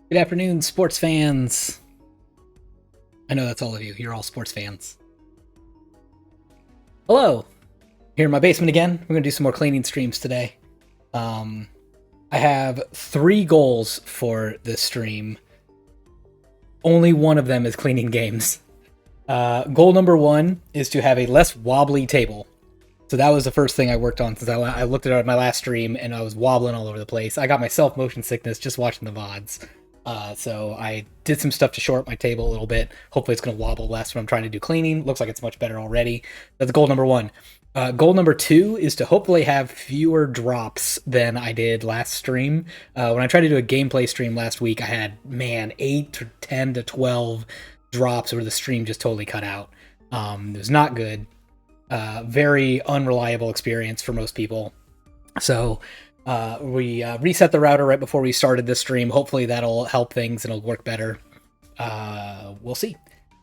Good afternoon, sports fans. I know that's all of you. You're all sports fans. Hello. Here in my basement again. We're going to do some more cleaning streams today. I have 3 goals for this stream. Only one of them is cleaning games. Goal number 1 is to have a less wobbly table. So that was the first thing I worked on since I looked at it at my last stream and I was wobbling all over the place. I got myself motion sickness just watching the VODs. So I did some stuff to shore up my table a little bit. Hopefully it's going to wobble less when I'm trying to do cleaning. Looks like it's much better already. That's goal number 1. Goal number 2 is to hopefully have fewer drops than I did last stream. When I tried to do a gameplay stream last week, I had, 8 to 10 to 12 drops where the stream just totally cut out. It was not good. Very unreliable experience for most people. So we reset the router right before we started this stream. Hopefully that'll help things and it'll work better. We'll see.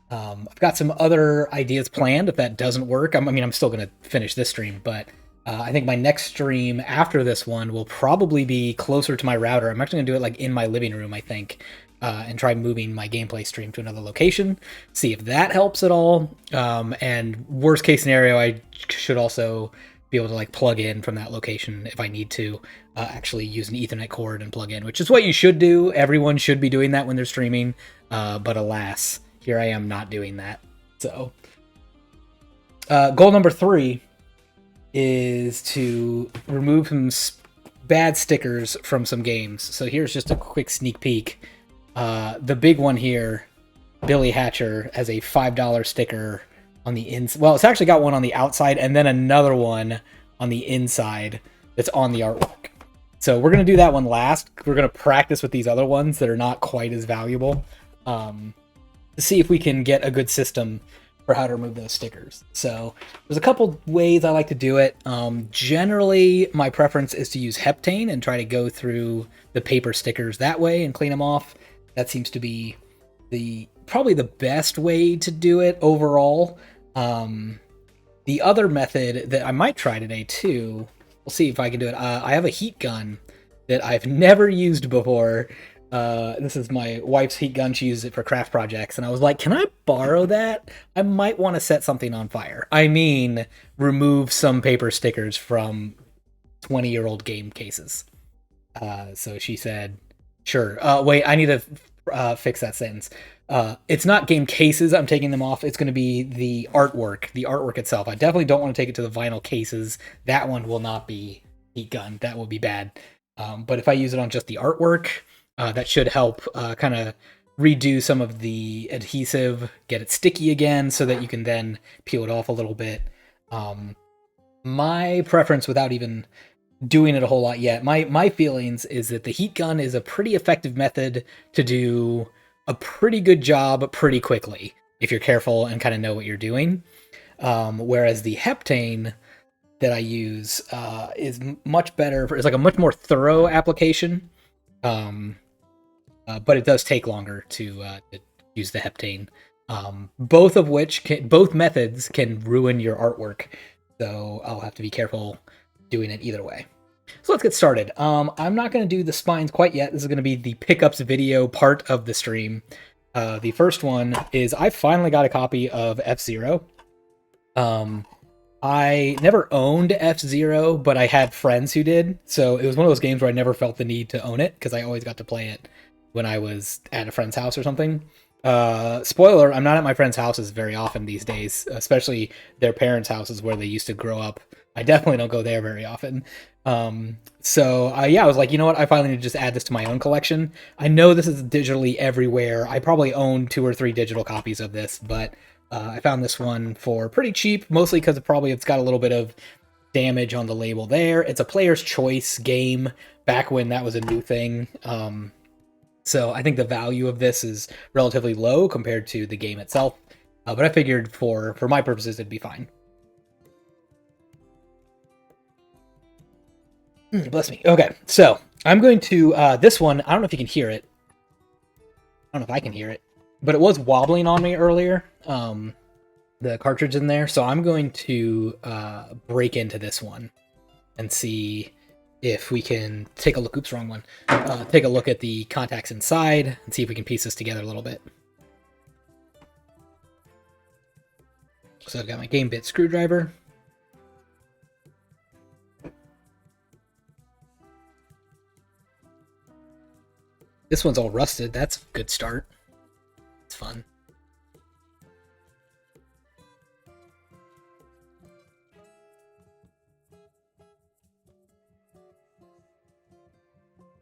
I've got some other ideas planned if that doesn't work. I'm still going to finish this stream, but I think my next stream after this one will probably be closer to my router. I'm actually going to do it like in my living room, I think, and try moving my gameplay stream to another location, see if that helps at all. And worst case scenario, I should also be able to like plug in from that location if I need to actually use an Ethernet cord and plug in, which is what you should do. Everyone should be doing that when they're streaming. But alas, here I am not doing that. So goal number 3 is to remove some bad stickers from some games. So here's just a quick sneak peek. The big one here, Billy Hatcher, has a $5 sticker on the inside. Well, it's actually got one on the outside and then another one on the inside that's on the artwork. So we're going to do that one last. We're going to practice with these other ones that are not quite as valuable to see if we can get a good system for how to remove those stickers. So there's a couple ways I like to do it. Generally, my preference is to use heptane and try to go through the paper stickers that way and clean them off. That seems to be probably the best way to do it overall. The other method that I might try today too, we'll see if I can do it. I have a heat gun that I've never used before. This is my wife's heat gun. She uses it for craft projects. And I was like, can I borrow that? I might want to set something on fire. I mean, remove some paper stickers from 20-year-old game cases. So she said, sure. Wait, I need to fix that sentence. It's not game cases I'm taking them off. It's going to be the artwork itself. I definitely don't want to take it to the vinyl cases. That one will not be heat gun. That will be bad. But if I use it on just the artwork, that should help kind of redo some of the adhesive, get it sticky again so that you can then peel it off a little bit. My preference, without even doing it a whole lot yet, my feelings is that the heat gun is a pretty effective method to do a pretty good job pretty quickly if you're careful and kind of know what you're doing. Whereas the heptane that I use is much better. It's like a much more thorough application. But it does take longer to use the heptane. Both methods can ruin your artwork. So I'll have to be careful doing it either way. So let's get started. I'm not going to do the spines quite yet. This is going to be the pickups video part of the stream. The first one is I finally got a copy of F-Zero. I never owned F-Zero, but I had friends who did. So it was one of those games where I never felt the need to own it because I always got to play it when I was at a friend's house or something. Spoiler, I'm not at my friends' houses very often these days, especially their parents' houses where they used to grow up. I definitely don't go there very often. So I was like, you know what? I finally need to just add this to my own collection. I know this is digitally everywhere. I probably own 2 or 3 digital copies of this, but I found this one for pretty cheap, mostly because it's got a little bit of damage on the label there. It's a player's choice game back when that was a new thing. So I think the value of this is relatively low compared to the game itself. But I figured for my purposes, it'd be fine. Bless me. Okay, so I'm going to, this one, I don't know if you can hear it. I don't know if I can hear it, but it was wobbling on me earlier, the cartridge in there. So I'm going to break into this one and see if we can take a look. Oops, wrong one. Take a look at the contacts inside and see if we can piece this together a little bit. So I've got my game bit screwdriver. This one's all rusted. That's a good start. It's fun.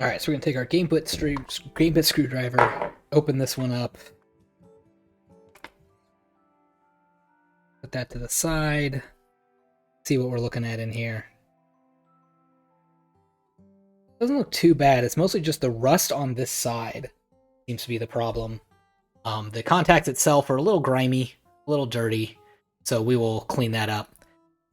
All right, so we're gonna take our game bit screwdriver, open this one up, put that to the side, see what we're looking at in here. Doesn't look too bad. It's mostly just the rust on this side seems to be the problem. The contacts itself are a little grimy, a little dirty, so we will clean that up.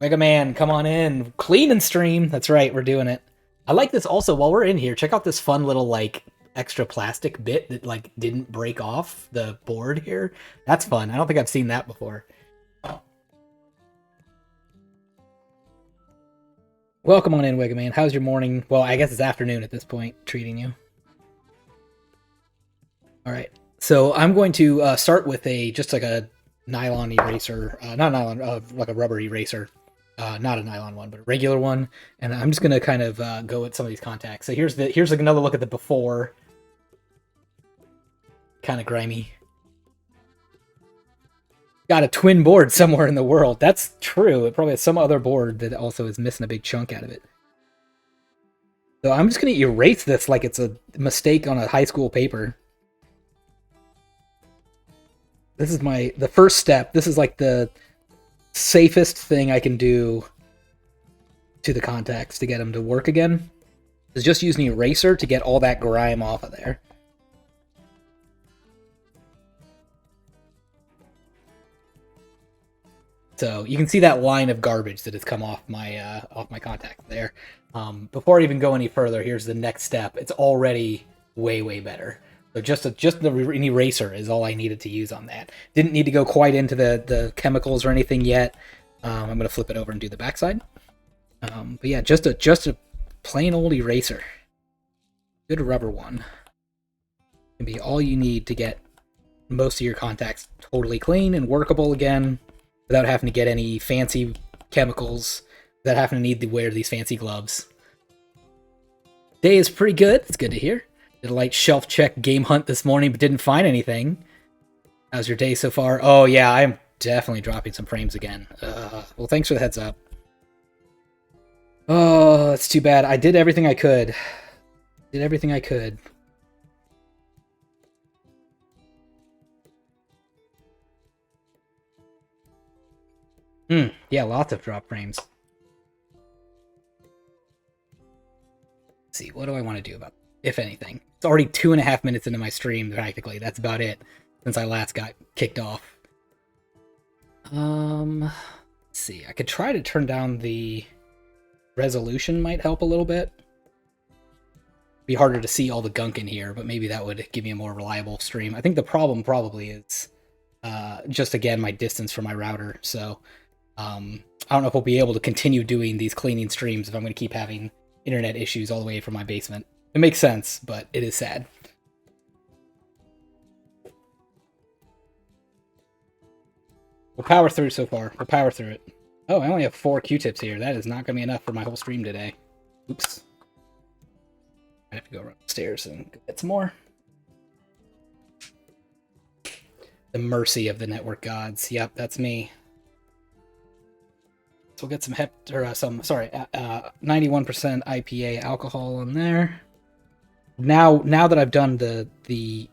Mega Man, come on in. Clean and stream. That's right, we're doing it. I like this also, while we're in here, check out this fun little, like, extra plastic bit that, like, didn't break off the board here. That's fun. I don't think I've seen that before. Welcome on in, Mega Man. How's your morning? Well, I guess it's afternoon at this point, treating you. Alright, so I'm going to start with just like a nylon eraser. Not nylon, like a rubber eraser. Not a nylon one, but a regular one. And I'm just going to kind of go with some of these contacts. So here's like another look at the before. Kind of grimy. Got a twin board somewhere in the world. That's true. It probably has some other board that also is missing a big chunk out of it. So I'm just going to erase this like it's a mistake on a high school paper. This is the first step. This is like the safest thing I can do to the contacts to get them to work again. Is just use an eraser to get all that grime off of there. So you can see that line of garbage that has come off my contact there. Before I even go any further, here's the next step. It's already way better. So just an eraser is all I needed to use on that. Didn't need to go quite into the chemicals or anything yet. I'm going to flip it over and do the backside. But yeah, just a plain old eraser. Good rubber one. Can be all you need to get most of your contacts totally clean and workable again without having to get any fancy chemicals, without having to need to wear these fancy gloves. Day is pretty good. It's good to hear. Did a light shelf check game hunt this morning, but didn't find anything. How's your day so far? Oh yeah, I'm definitely dropping some frames again. Well, thanks for the heads up. Oh, it's too bad. I did everything I could. Did everything I could. Yeah, lots of drop frames. Let's see, what do I want to do about it, if anything? It's already 2.5 minutes into my stream, practically. That's about it, since I last got kicked off. Let's see, I could try to turn down the resolution, might help a little bit. Be harder to see all the gunk in here, but maybe that would give me a more reliable stream. I think the problem probably is just, again, my distance from my router, so I don't know if we'll be able to continue doing these cleaning streams if I'm going to keep having internet issues all the way from my basement. It makes sense, but it is sad. We'll power through so far. We'll power through it. Oh, I only have 4 Q-tips here. That is not going to be enough for my whole stream today. Oops. I have to go upstairs and get some more. The mercy of the network gods. Yep, that's me. So we'll get some 91% IPA alcohol on there. Now that I've done the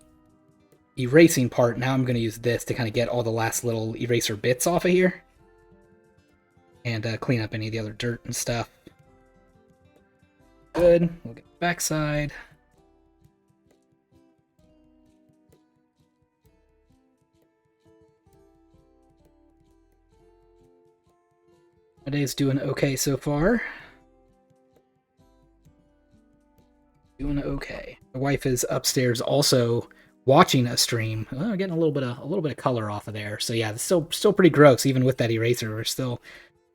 erasing part, now I'm going to use this to kind of get all the last little eraser bits off of here. And clean up any of the other dirt and stuff. Good. We'll get the backside. My day's doing okay so far. Doing okay. My wife is upstairs also watching a stream. Oh, getting a little bit of color off of there. So yeah, it's still pretty gross even with that eraser. We're still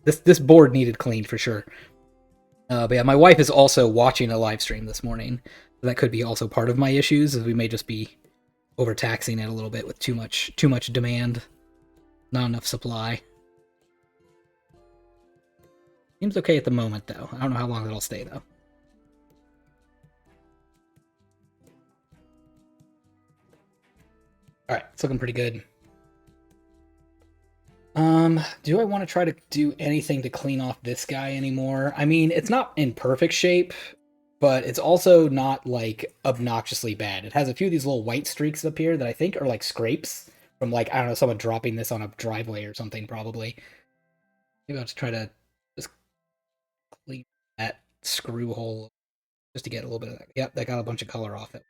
this board needed cleaned for sure. But yeah, my wife is also watching a live stream this morning. That could be also part of my issues, as we may just be overtaxing it a little bit with too much demand, not enough supply. Seems okay at the moment, though. I don't know how long it'll stay, though. Alright, it's looking pretty good. Do I want to try to do anything to clean off this guy anymore? I mean, it's not in perfect shape, but it's also not, like, obnoxiously bad. It has a few of these little white streaks up here that I think are, like, scrapes from, like, I don't know, someone dropping this on a driveway or something, probably. Maybe I'll just try to just clean that screw hole just to get a little bit of that. Yep, that got a bunch of color off it.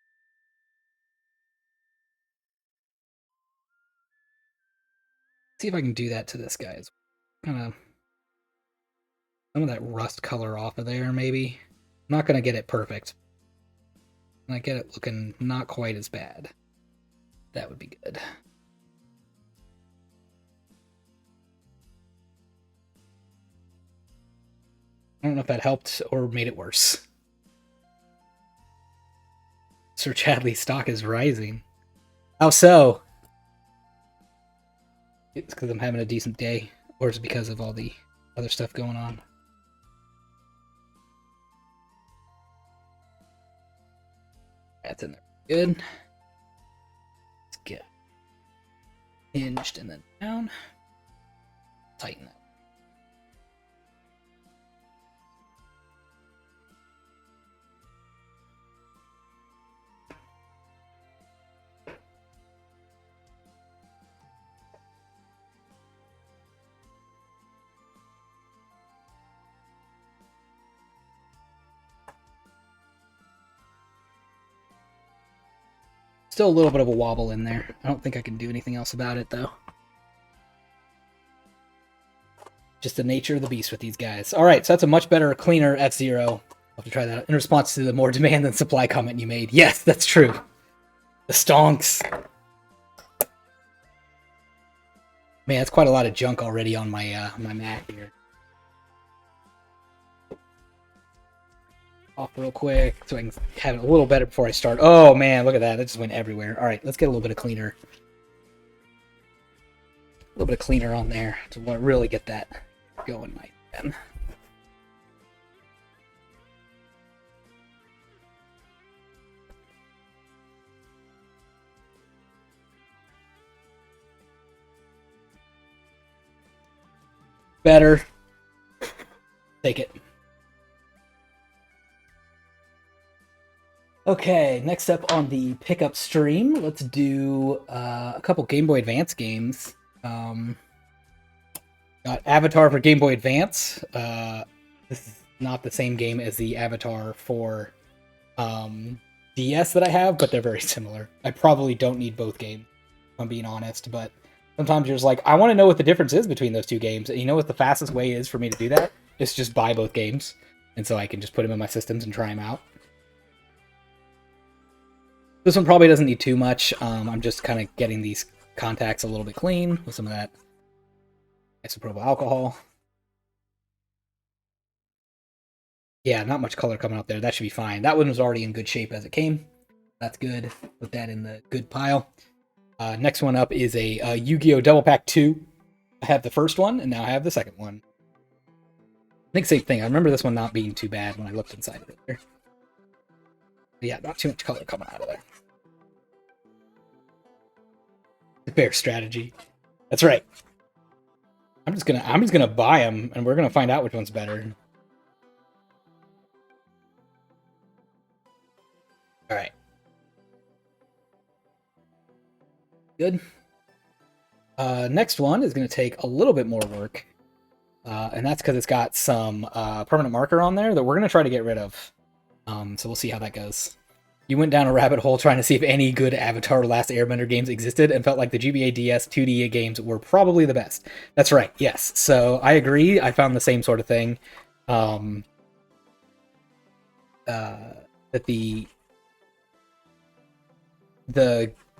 See if I can do that to this guy. Kind of some of that rust color off of there, maybe. I'm not going to get it perfect. I get it looking not quite as bad. That would be good. I don't know if that helped or made it worse. Sir Chadley's stock is rising. How so? It's because I'm having a decent day, or is it because of all the other stuff going on? That's in there. Good. Let's get hinged and then down. Tighten that. Still a little bit of a wobble in there. I don't think I can do anything else about it, though. Just the nature of the beast with these guys. Alright, so that's a much better, cleaner F-Zero. I'll have to try that in response to the more demand than supply comment you made. Yes, that's true. The stonks. Man, that's quite a lot of junk already on my my mat here. Off real quick so I can have it a little better before I start. Oh man, look at that. That just went everywhere. Alright, let's get a little bit of cleaner. A little bit of cleaner on there to really get that going nice then. Better. Take it. Okay, next up on the pickup stream, let's do a couple Game Boy Advance games. Got Avatar for Game Boy Advance. This is not the same game as the Avatar for DS that I have, but they're very similar. I probably don't need both games, if I'm being honest, but sometimes you're just like, I want to know what the difference is between those two games. And you know what the fastest way is for me to do that? Is just buy both games. And so I can just put them in my systems and try them out. This one probably doesn't need too much. I'm just kind of getting these contacts a little bit clean with some of that isopropyl alcohol. Yeah, not much color coming up there. That should be fine. That one was already in good shape as it came. That's good. Put that in the good pile. Next one up is a Yu-Gi-Oh! Double Pack 2. I have the first one, and now I have the second one. I think same thing. I remember this one not being too bad when I looked inside of it there. But yeah, not too much color coming out of there. Fair strategy. That's right. I'm just gonna buy them, and we're gonna find out which one's better. All right. Good. Next one is gonna take a little bit more work, and that's because it's got some permanent marker on there that we're gonna try to get rid of. So we'll see how that goes. You went down a rabbit hole trying to see if any good Avatar Last Airbender games existed and felt like the GBA DS 2D games were probably the best. That's right, yes. So I agree. I found the same sort of thing. That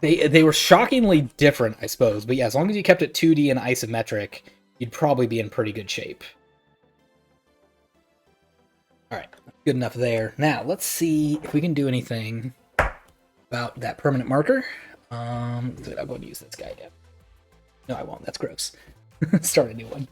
they were shockingly different, I suppose. But yeah, as long as you kept it 2D and isometric, you'd probably be in pretty good shape. All right, good enough there. Now let's see if we can do anything about that permanent marker. Good, I'll go and use this guy again. No, I won't. That's gross. Start a new one.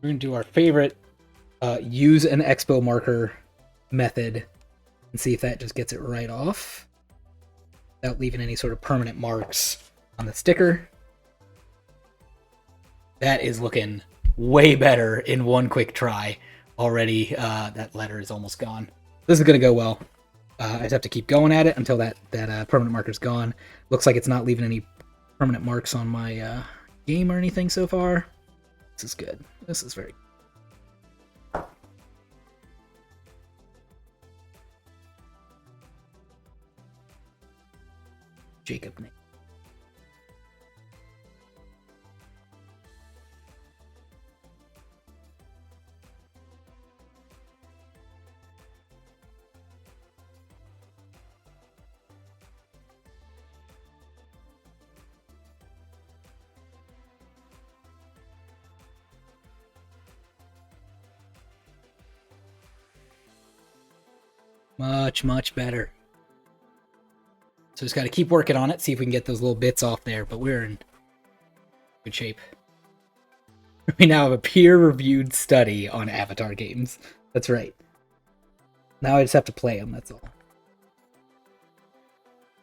We're going to do our favorite use an expo marker method and see if that just gets it right off without leaving any sort of permanent marks on the sticker. That is looking way better in one quick try. Already, that letter is almost gone. This is going to go well. I just have to keep going at it until that permanent marker's gone. Looks like it's not leaving any permanent marks on my game or anything so far. This is good. This is very good. Jacob name. Much, much better. So just got to keep working on it, see if we can get those little bits off there, but we're in good shape. We now have a peer-reviewed study on Avatar games. That's right. Now I just have to play them, that's all.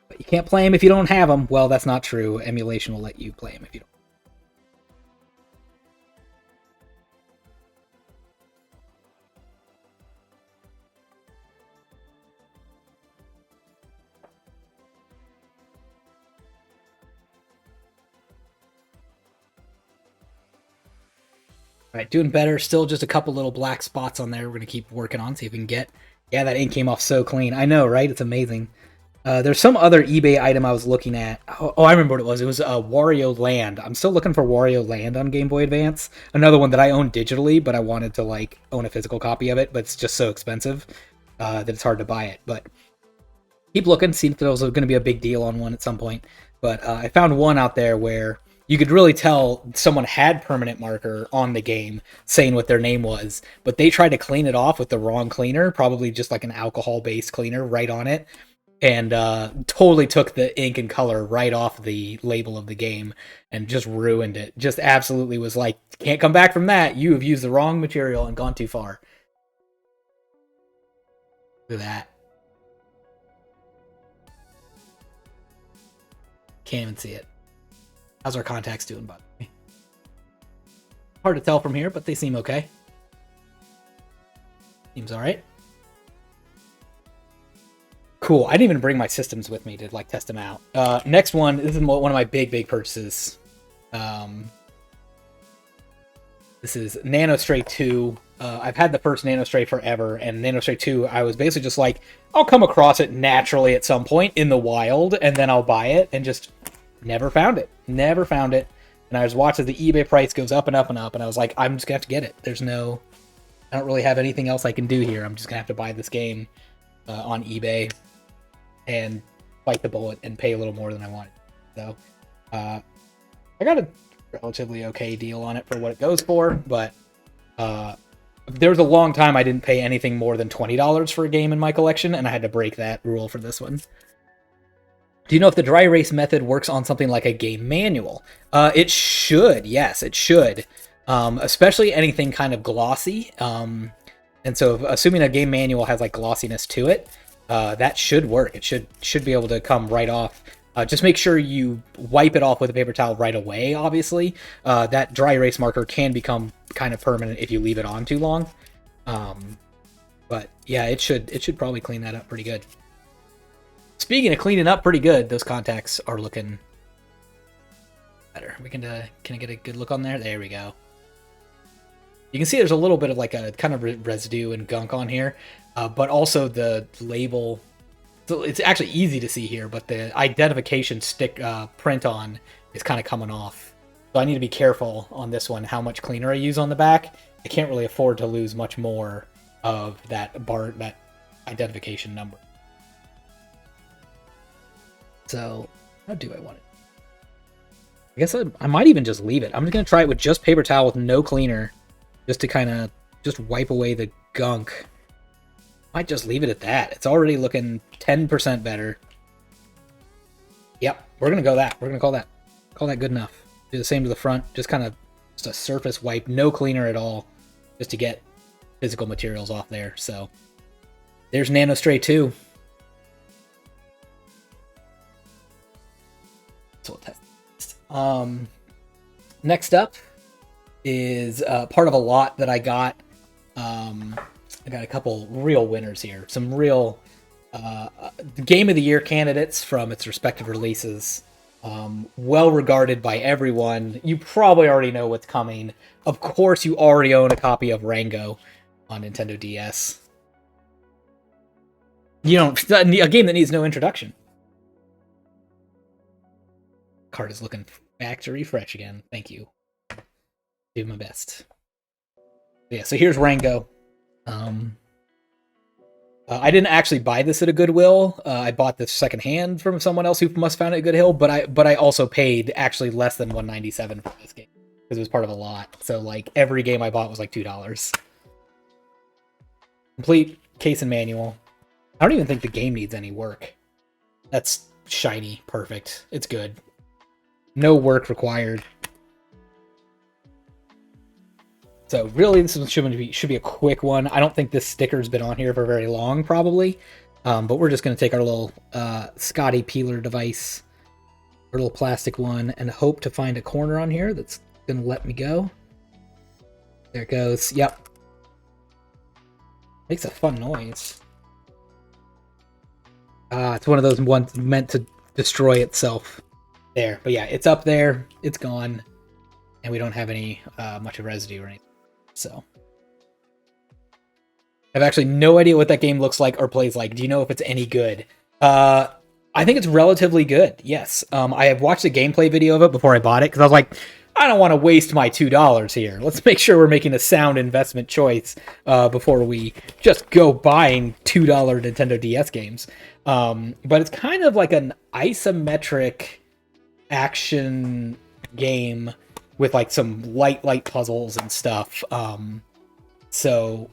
But you can't play them if you don't have them. Well, that's not true. Emulation will let you play them if you don't. All right, doing better. Still just a couple little black spots on there we're going to keep working on, see if we can get... Yeah, that ink came off so clean. I know, right? It's amazing. There's some other eBay item I was looking at. Oh, I remember what it was. It was Wario Land. I'm still looking for Wario Land on Game Boy Advance. Another one that I own digitally, but I wanted to like own a physical copy of it, but it's just so expensive that it's hard to buy it. But keep looking, see if there was going to be a big deal on one at some point. But I found one out there where you could really tell someone had permanent marker on the game saying what their name was, but they tried to clean it off with the wrong cleaner, probably just like an alcohol-based cleaner right on it, and totally took the ink and color right off the label of the game and just ruined it. Just absolutely was like, can't come back from that. You have used the wrong material and gone too far. Look at that. Can't even see it. How's our contacts doing, by the way? Hard to tell from here, but they seem okay. Seems alright. Cool. I didn't even bring my systems with me to like test them out. Next one, this is one of my big purchases. This is Nanostray 2. I've had the first Nanostray forever, and Nanostray 2, I was basically just like, I'll come across it naturally at some point in the wild, and then I'll buy it, and just never found it. Never found it. And I was watching the eBay price goes up and up and up, and I was like, I'm just gonna have to get it. There's no... I don't really have anything else I can do here. I'm just gonna have to buy this game on eBay and bite the bullet and pay a little more than I wanted. So, I got a relatively okay deal on it for what it goes for, but there was a long time I didn't pay anything more than $20 for a game in my collection, and I had to break that rule for this one. Do you know if the dry erase method works on something like a game manual? It should, yes, it should. Especially anything kind of glossy. And so assuming a game manual has like glossiness to it, that should work. It should be able to come right off. Just make sure you wipe it off with a paper towel right away, obviously. That dry erase marker can become kind of permanent if you leave it on too long. But yeah, it should probably clean that up pretty good. Speaking of cleaning up pretty good, those contacts are looking better. We can I get a good look on there? There we go. You can see there's a little bit of like a kind of residue and gunk on here, but also the label. So it's actually easy to see here, but the identification stick print on is kind of coming off. So I need to be careful on this one how much cleaner I use on the back. I can't really afford to lose much more of that identification number. So, how do I want it? I guess I might even just leave it. I'm just going to try it with just paper towel with no cleaner, just to kind of just wipe away the gunk. Might just leave it at that. It's already looking 10% better. Yep, we're going to go that. We're going to call that good enough. Do the same to the front, just kind of just a surface wipe, no cleaner at all, just to get physical materials off there. So there's Nanostray 2. So we'll test this. Next up is part of a lot that I got. I got a couple real winners here. Some real Game of the Year candidates from its respective releases. Well regarded by everyone. You probably already know what's coming. Of course, you already own a copy of Rango on Nintendo DS. You don't, a game that needs no introduction. Card is looking factory fresh again. Thank you. Do my best. Yeah, so here's Rango. I didn't actually buy this at a Goodwill. I bought this secondhand from someone else who must have found it at Goodwill, but I also paid actually less than $197 for this game because it was part of a lot. So like every game I bought was like $2. Complete case and manual. I don't even think the game needs any work. That's shiny, perfect. It's good. No work required. So really, this one should be a quick one. I don't think this sticker's been on here for very long, probably. But we're just going to take our little Scotty peeler device, our little plastic one, and hope to find a corner on here that's going to let me go. There it goes. Yep. Makes a fun noise. It's one of those ones meant to destroy itself. There. But yeah, it's up there. It's gone. And we don't have any much of residue or anything. So I have actually no idea what that game looks like or plays like. Do you know if it's any good? I think it's relatively good. Yes. I have watched a gameplay video of it before I bought it because I was like, I don't want to waste my $2 here. Let's make sure we're making a sound investment choice before we just go buying $2 Nintendo DS games. But it's kind of like an isometric action game with like some light puzzles and stuff. So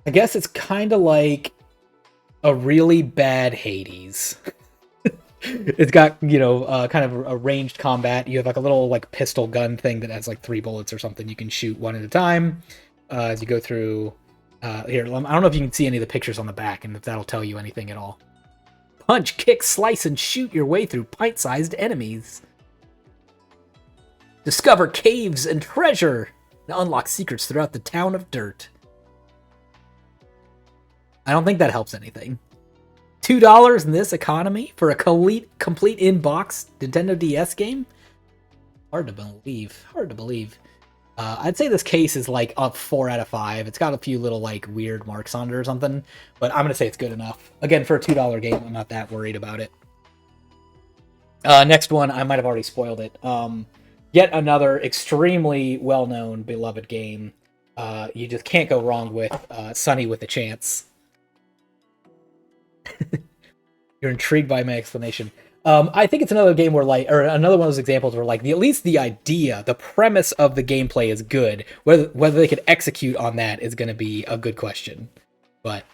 I guess it's kind of like a really bad Hades. It's got, kind of a ranged combat. You have like a little like pistol gun thing that has like 3 bullets or something. You can shoot one at a time as you go through. Here, I don't know if you can see any of the pictures on the back and if that'll tell you anything at all. Punch, kick, slice, and shoot your way through pint-sized enemies. Discover caves and treasure, and unlock secrets throughout the town of Dirt. I don't think that helps anything. $2 in this economy for a complete in-box Nintendo DS game? Hard to believe. Hard to believe. I'd say this case is like a 4 out of 5. It's got a few little like weird marks on it or something, but I'm gonna say it's good enough. Again, for a $2 game, I'm not that worried about it. Next one, I might have already spoiled it. Yet another extremely well-known, beloved game. You just can't go wrong with Sunny with a Chance. You're intrigued by my explanation. I think it's another game where, like, or another one of those examples where, like, at least the idea, the premise of the gameplay is good. Whether they could execute on that is going to be a good question. But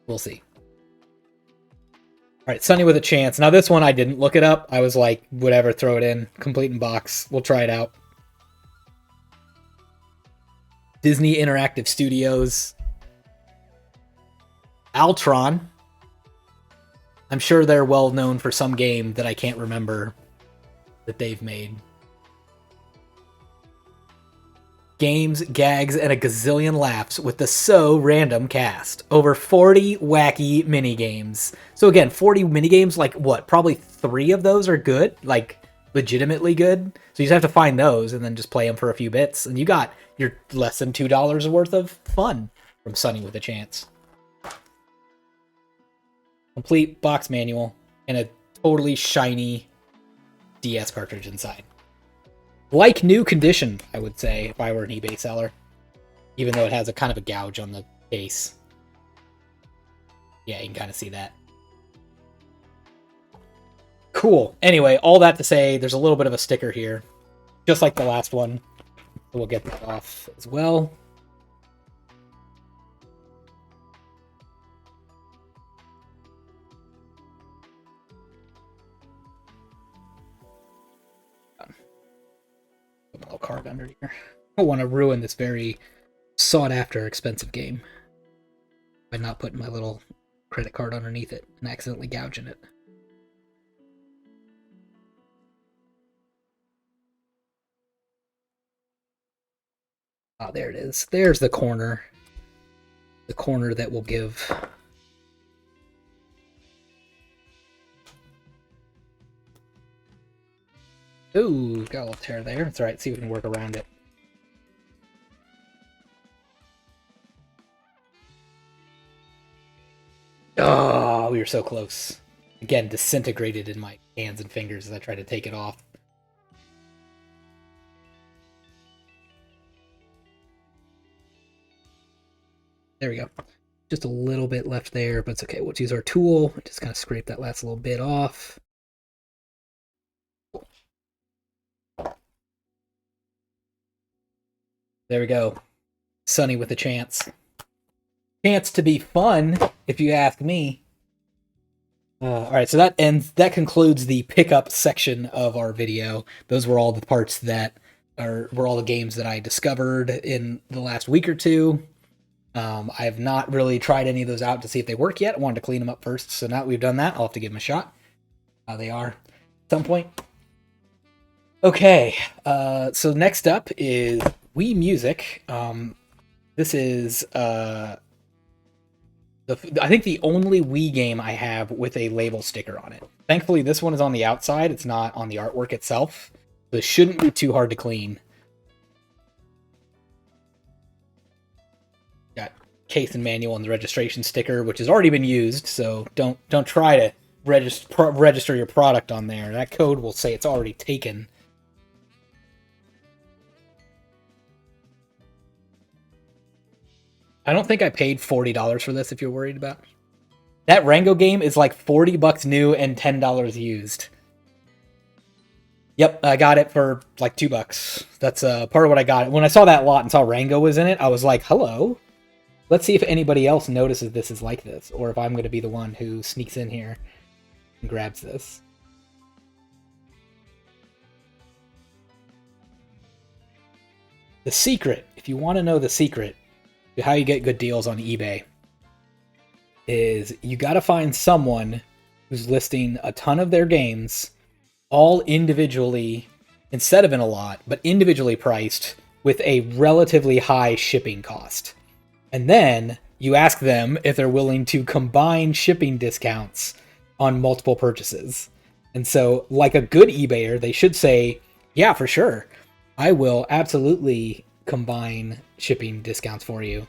we'll see. All right, Sunny with a Chance. Now, this one, I didn't look it up. I was like, whatever, throw it in. Complete in box. We'll try it out. Disney Interactive Studios. Altron. I'm sure they're well known for some game that I can't remember that they've made. Games, gags, and a gazillion laughs with the So Random cast. Over 40 wacky minigames. So again, 40 minigames, like what? Probably 3 of those are good, like legitimately good. So you just have to find those and then just play them for a few bits. And you got your less than $2 worth of fun from Sunny with a Chance. Complete box manual and a totally shiny DS cartridge inside. Like new condition, I would say, if I were an eBay seller. Even though it has a kind of a gouge on the case. Yeah, you can kind of see that. Cool. Anyway, all that to say, there's a little bit of a sticker here, just like the last one. We'll get that off as well. Put my little card under here. I don't want to ruin this very sought-after, expensive game by not putting my little credit card underneath it and accidentally gouging it. Ah, there it is. There's the corner. The corner that will give... Ooh, got a little tear there. It's alright, see if we can work around it. Oh, we were so close. Again, disintegrated in my hands and fingers as I tried to take it off. There we go. Just a little bit left there, but it's okay. We'll use our tool. Just kind of scrape that last little bit off. There we go. Sunny with a chance. Chance to be fun, if you ask me. Alright, so that concludes the pickup section of our video. Those were all the parts that were all the games that I discovered in the last week or two. I have not really tried any of those out to see if they work yet. I wanted to clean them up first, so now that we've done that, I'll have to give them a shot. How they are at some point. Okay, so next up is Wii Music. This is I think the only Wii game I have with a label sticker on it. Thankfully, this one is on the outside. It's not on the artwork itself. This shouldn't be too hard to clean. Got case and manual and the registration sticker, which has already been used, so don't try to register your product on there. That code will say it's already taken. I don't think I paid $40 for this, if you're worried about. That Rango game is like $40 new and $10 used. Yep, I got it for like $2. That's part of what I got. When I saw that lot and saw Rango was in it, I was like, hello. Let's see if anybody else notices this is like this, or if I'm going to be the one who sneaks in here and grabs this. The secret, if you want to know the secret to how you get good deals on eBay, is you got to find someone who's listing a ton of their games all individually, instead of in a lot, but individually priced with a relatively high shipping cost. And then you ask them if they're willing to combine shipping discounts on multiple purchases. And so, like a good eBayer, they should say, yeah, for sure, I will absolutely combine shipping discounts for you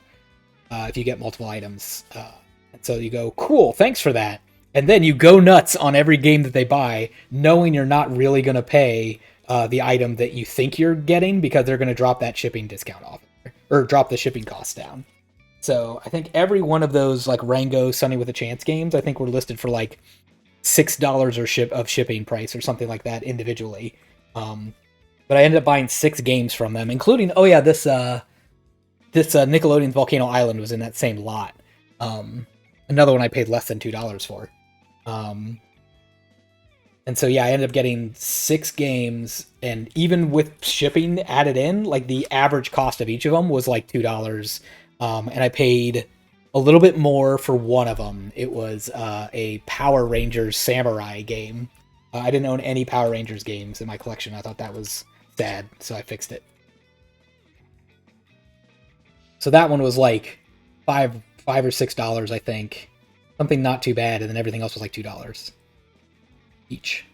if you get multiple items. And so you go, cool, thanks for that. And then you go nuts on every game that they buy, knowing you're not really going to pay the item that you think you're getting because they're going to drop that shipping discount off, or drop the shipping costs down. So I think every one of those like Rango, Sunny with a Chance games, I think were listed for like $6 of shipping price or something like that individually. But I ended up buying 6 games from them, including, oh yeah, this Nickelodeon's Volcano Island was in that same lot. Another one I paid less than $2 for. And so yeah, I ended up getting 6 games, and even with shipping added in, like the average cost of each of them was like $2. And I paid a little bit more for one of them. It was a Power Rangers Samurai game. I didn't own any Power Rangers games in my collection. I thought that was sad, so I fixed it. So that one was like $5 or $6, I think. Something not too bad, and then everything else was like $2 each.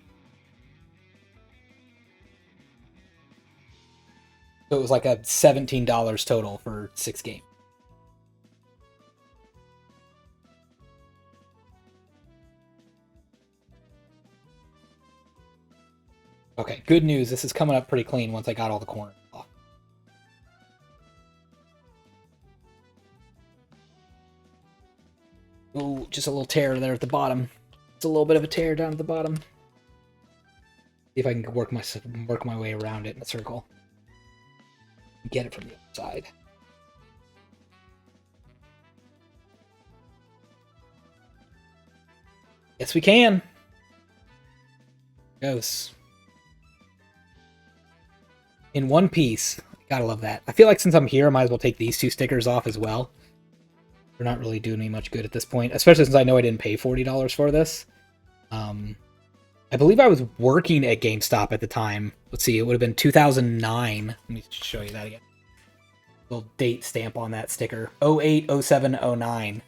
So it was like a $17 total for 6 games. Okay, good news. This is coming up pretty clean once I got all the corners off. Oh, just a little tear there at the bottom. It's a little bit of a tear down at the bottom. See if I can work my way around it in a circle. Get it from the other side. Yes, we can. Goes. In one piece. Gotta love that. I feel like since I'm here, I might as well take these two stickers off as well. They're not really doing me much good at this point, especially since I know I didn't pay $40 for this. I believe I was working at GameStop at the time. Let's see, it would have been 2009. Let me show you that again. Little date stamp on that sticker. 08, 07, 09.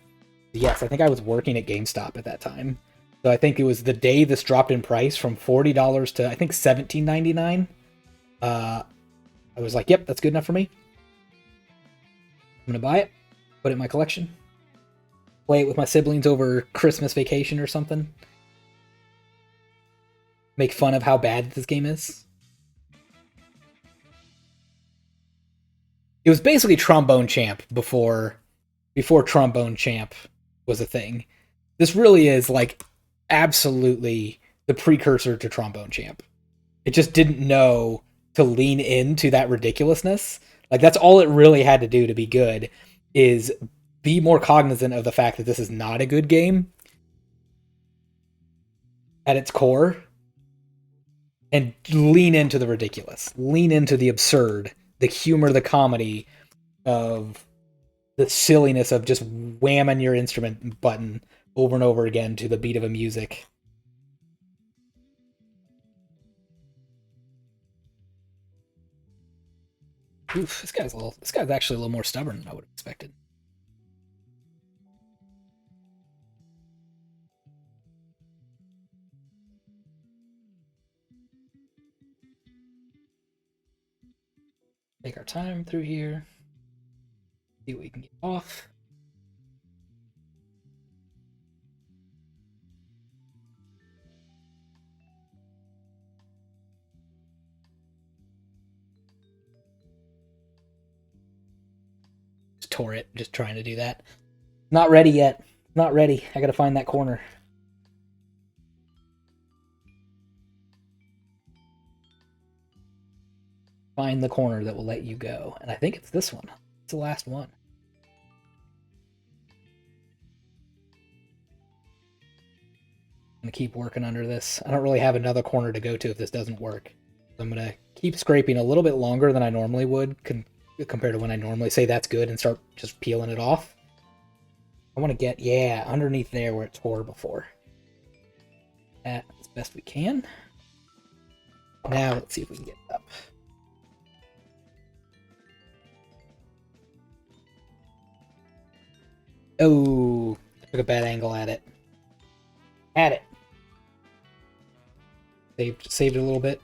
Yes, I think I was working at GameStop at that time. So I think it was the day this dropped in price from $40 to, I think, $17.99. I was like, yep, that's good enough for me. I'm going to buy it, put it in my collection, play it with my siblings over Christmas vacation or something. Make fun of how bad this game is. It was basically Trombone Champ before Trombone Champ was a thing. This really is like absolutely the precursor to Trombone Champ. It just didn't know to lean into that ridiculousness. Like, that's all it really had to do to be good, is be more cognizant of the fact that this is not a good game at its core, and lean into the ridiculous, lean into the absurd, the humor, the comedy of the silliness of just whamming your instrument button over and over again to the beat of a music. Oof, this guy's actually a little more stubborn than I would have expected. Take our time through here. See what we can get off. Just tore it, just trying to do that. Not ready yet. Not ready. I gotta find that corner. Find the corner that will let you go. And I think it's this one. It's the last one. I'm gonna keep working under this. I don't really have another corner to go to if this doesn't work. So I'm gonna keep scraping a little bit longer than I normally would, compared to when I normally say that's good and start just peeling it off. I want to get, yeah, underneath there where it tore before. That as best we can. Now let's see if we can get it up. Oh, took a bad angle at it. Had it. Saved it a little bit.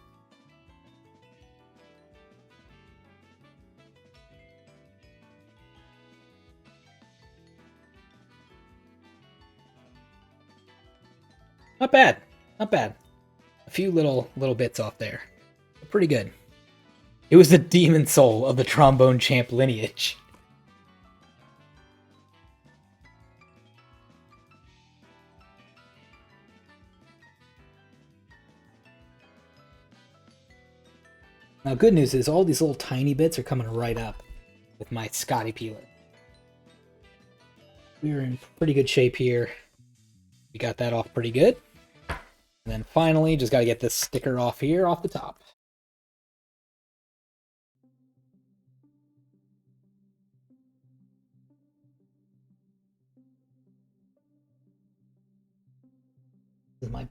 Not bad. Not bad. A few little bits off there. But pretty good. It was the demon soul of the Trombone Champ lineage. Now, good news is all these little tiny bits are coming right up with my Scotty peeler. We're in pretty good shape here. We got that off pretty good. And then finally, just got to get this sticker off here, off the top. This is my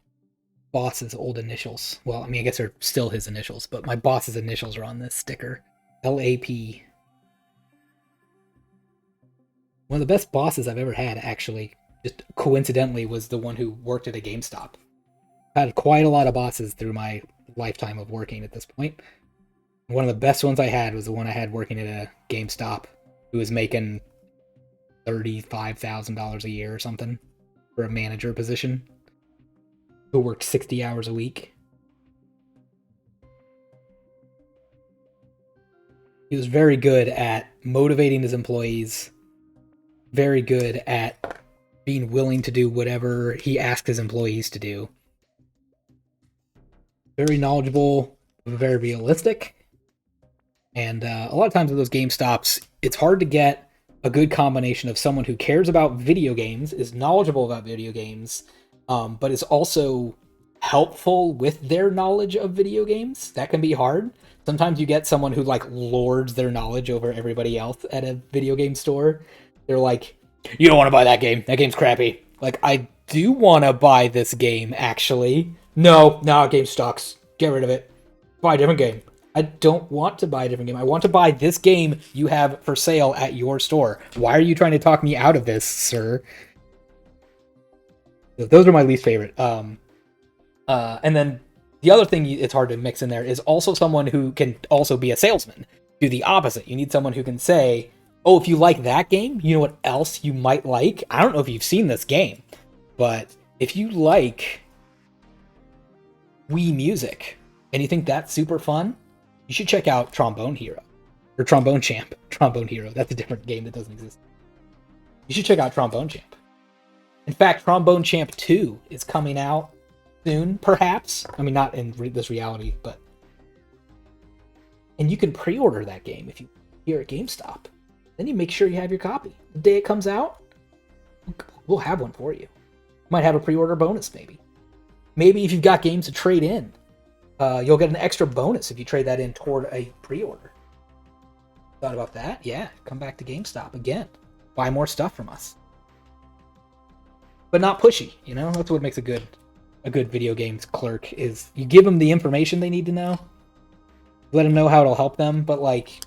boss's old initials. Well, I mean, I guess they're still his initials, but my boss's initials are on this sticker. LAP. One of the best bosses I've ever had, actually, just coincidentally, was the one who worked at a GameStop. I've had quite a lot of bosses through my lifetime of working at this point. One of the best ones I had was the one I had working at a GameStop, who was making $35,000 a year or something for a manager position, who worked 60 hours a week. He was very good at motivating his employees, very good at being willing to do whatever he asks his employees to do. Very knowledgeable, very realistic. And a lot of times with those GameStops, it's hard to get a good combination of someone who cares about video games, is knowledgeable about video games, but is also helpful with their knowledge of video games. That can be hard. Sometimes you get someone who like lords their knowledge over everybody else at a video game store. They're like, you don't want to buy that game. That game's crappy. Like, I do want to buy this game, actually. No, game sucks. Get rid of it. Buy a different game. I don't want to buy a different game. I want to buy this game you have for sale at your store. Why are you trying to talk me out of this, sir? Those are my least favorite. And then the other thing it's hard to mix in there is also someone who can also be a salesman. Do the opposite. You need someone who can say, oh, if you like that game, you know what else you might like? I don't know if you've seen this game, but if you like Wii Music and you think that's super fun, you should check out Trombone Hero. Or Trombone Champ. Trombone Hero. That's a different game that doesn't exist. You should check out Trombone Champ. In fact, Trombone Champ 2 is coming out soon, perhaps. I mean, not in this reality, but... And you can pre-order that game if you here at GameStop. Then you make sure you have your copy. The day it comes out, we'll have one for you. Might have a pre-order bonus, maybe. Maybe if you've got games to trade in, you'll get an extra bonus if you trade that in toward a pre-order. Thought about that? Yeah, come back to GameStop again. Buy more stuff from us. But not pushy, you know? That's what makes a good video games clerk, is you give them the information they need to know, let them know how it'll help them, but like,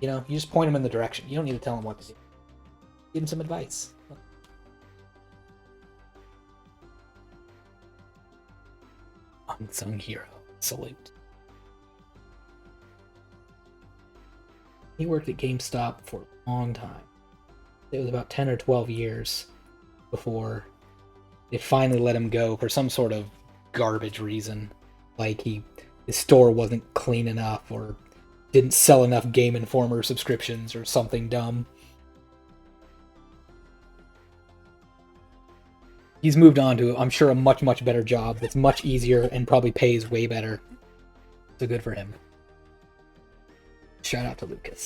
you know, you just point them in the direction. You don't need to tell them what to do. Give them some advice. Unsung hero. Salute. He worked at GameStop for a long time. It was about 10 or 12 years before they finally let him go for some sort of garbage reason. Like his store wasn't clean enough, or didn't sell enough Game Informer subscriptions, or something dumb. He's moved on to, I'm sure, a much, much better job that's much easier and probably pays way better. So good for him. Shout out to Lucas.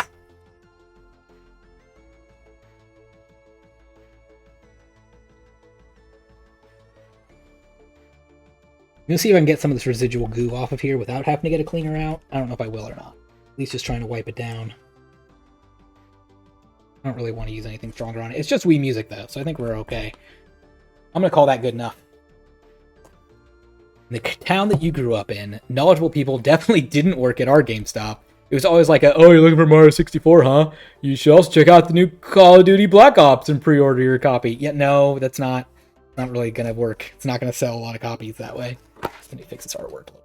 I'm gonna see if I can get some of this residual goo off of here without having to get a cleaner out. I don't know if I will or not. At least just trying to wipe it down. I don't really want to use anything stronger on it. It's just Wii Music, though, so I think we're okay. I'm going to call that good enough. In the town that you grew up in, knowledgeable people definitely didn't work at our GameStop. It was always like, oh, you're looking for Mario 64, huh? You should also check out the new Call of Duty Black Ops and pre-order your copy. Yeah, no, that's not really going to work. It's not going to sell a lot of copies that way. Let me fix this artwork a little.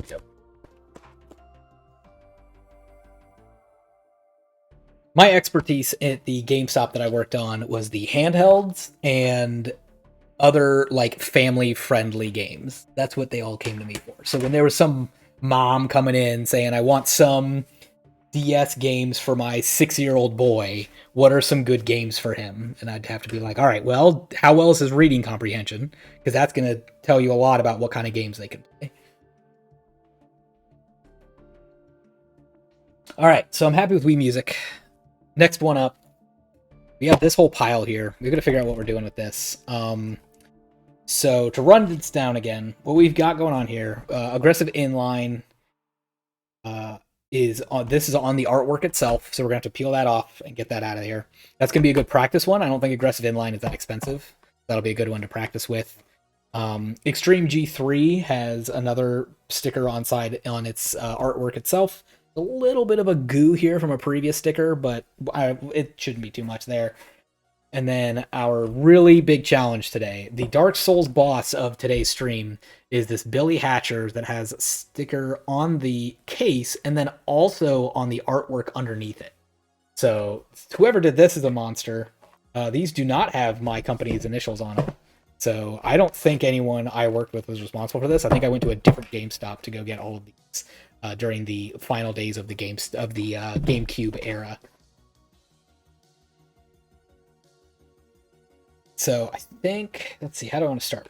Yep. My expertise at the GameStop that I worked on was the handhelds and other like family-friendly games. That's what they all came to me for. So when there was some mom coming in saying, I want some DS games for my 6-year-old boy, what are some good games for him? And I'd have to be like, all right, well, how well is his reading comprehension? Because that's going to tell you a lot about what kind of games they can play. All right, so I'm happy with Wii Music. Next one up, we have this whole pile here. We're going to figure out what we're doing with this. So to run this down again, what we've got going on here, aggressive inline this is on the artwork itself, so we're going to have to peel that off and get that out of here. That's going to be a good practice one. I don't think aggressive inline is that expensive. That'll be a good one to practice with. Extreme G3 has another sticker on its artwork itself. A little bit of a goo here from a previous sticker, but it shouldn't be too much there. And then our really big challenge today, the Dark Souls boss of today's stream, is this Billy Hatcher that has a sticker on the case and then also on the artwork underneath it. So whoever did this is a monster. These do not have my company's initials on them. So I don't think anyone I worked with was responsible for this. I think I went to a different GameStop to go get all of these. during the final days of the GameCube era. So I think, let's see, how do I want to start?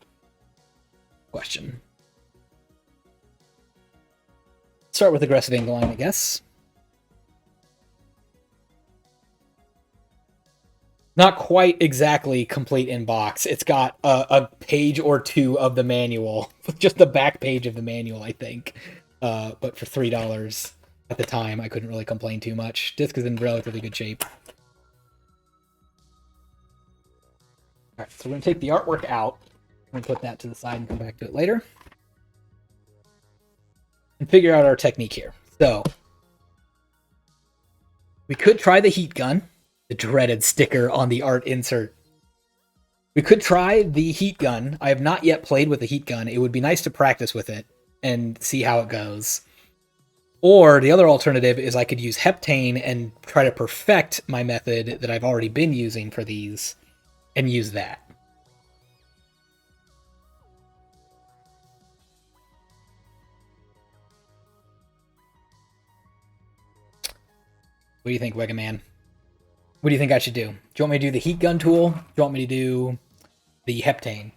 Question. Start with aggressive incline, I guess. Not quite exactly complete in box. It's got a page or two of the manual, just the back page of the manual, I think. But for $3 at the time, I couldn't really complain too much. Disc is in relatively good shape. All right, so we're going to take the artwork out. I'm going to put that to the side and come back to it later. And figure out our technique here. So, we could try the heat gun, the dreaded sticker on the art insert. We could try the heat gun. I have not yet played with the heat gun. It would be nice to practice with it and see how it goes. Or the other alternative is I could use heptane and try to perfect my method that I've already been using for these and use that. What do you think, Wega Man? What do you think I should do? Do you want me to do the heat gun tool? Do you want me to do the heptane?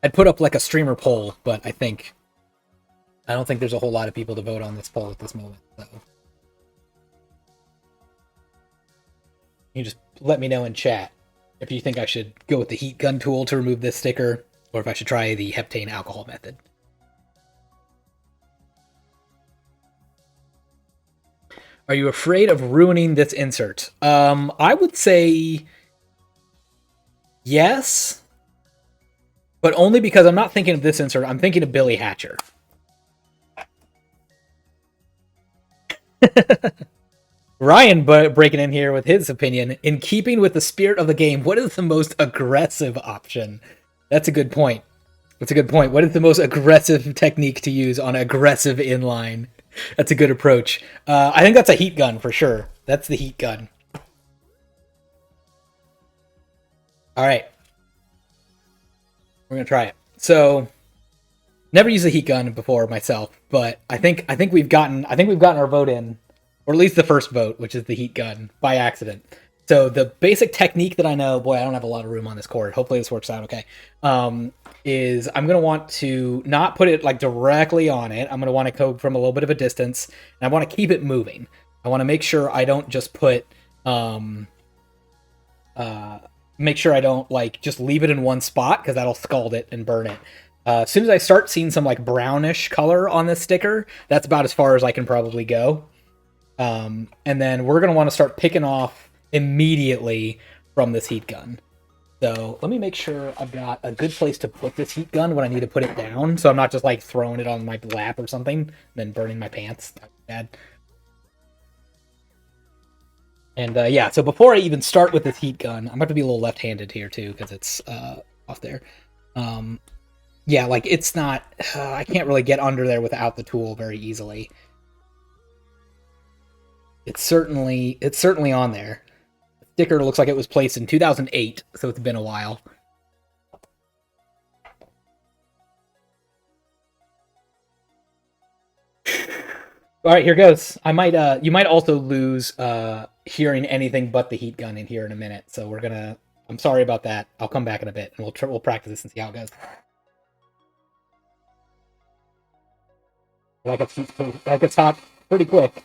I'd put up like a streamer poll, but I don't think there's a whole lot of people to vote on this poll at this moment. So you just let me know in chat if you think I should go with the heat gun tool to remove this sticker, or if I should try the heptane alcohol method. Are you afraid of ruining this insert? I would say yes, but only because I'm not thinking of this insert. I'm thinking of Billy Hatcher. Ryan breaking in here with his opinion. In keeping with the spirit of the game, what is the most aggressive option? That's a good point. That's a good point. What is the most aggressive technique to use on aggressive inline? That's a good approach. I think that's a heat gun for sure. That's the heat gun. All right. We're going to try it. So, never used a heat gun before myself, but I think we've gotten our vote in, or at least the first vote, which is the heat gun by accident. So the basic technique that I know, boy, I don't have a lot of room on this cord. Hopefully this works out okay. Is I'm going to want to not put it like directly on it. I'm going to want to go from a little bit of a distance, and I want to keep it moving. I want to make sure I don't just put, make sure I don't like just leave it in one spot because that'll scald it and burn it. As soon as I start seeing some like brownish color on this sticker, that's about as far as I can probably go. And then we're going to want to start picking off immediately from this heat gun. So let me make sure I've got a good place to put this heat gun when I need to put it down, so I'm not just like throwing it on my lap or something and then burning my pants. That's bad. And yeah, so before I even start with this heat gun, I'm about to be a little left-handed here too because it's off there. Yeah, like it's not. I can't really get under there without the tool very easily. It's certainly on there. The sticker looks like it was placed in 2008, so it's been a while. All right, here goes. I might you might also lose hearing anything but the heat gun in here in a minute. So we're gonna. I'm sorry about that. I'll come back in a bit and we'll practice this and see how it goes. Like it's hot pretty quick.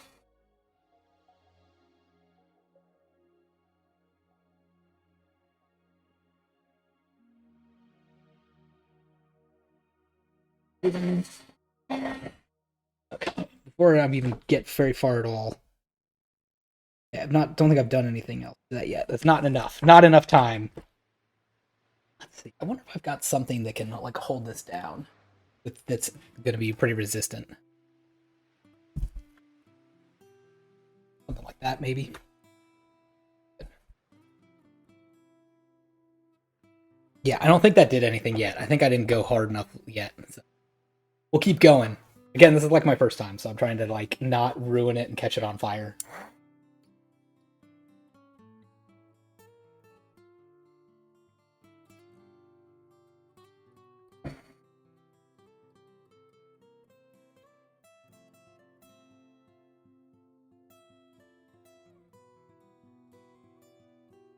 Okay. Before I even get very far at all. Yeah, don't think I've done anything else to that yet. That's not enough. Not enough time. Let's see. I wonder if I've got something that can like hold this down. That's going to be pretty resistant. Something like that, maybe. Yeah, I don't think that did anything yet. I think I didn't go hard enough yet. So we'll keep going. Again, this is like my first time, so I'm trying to like not ruin it and catch it on fire.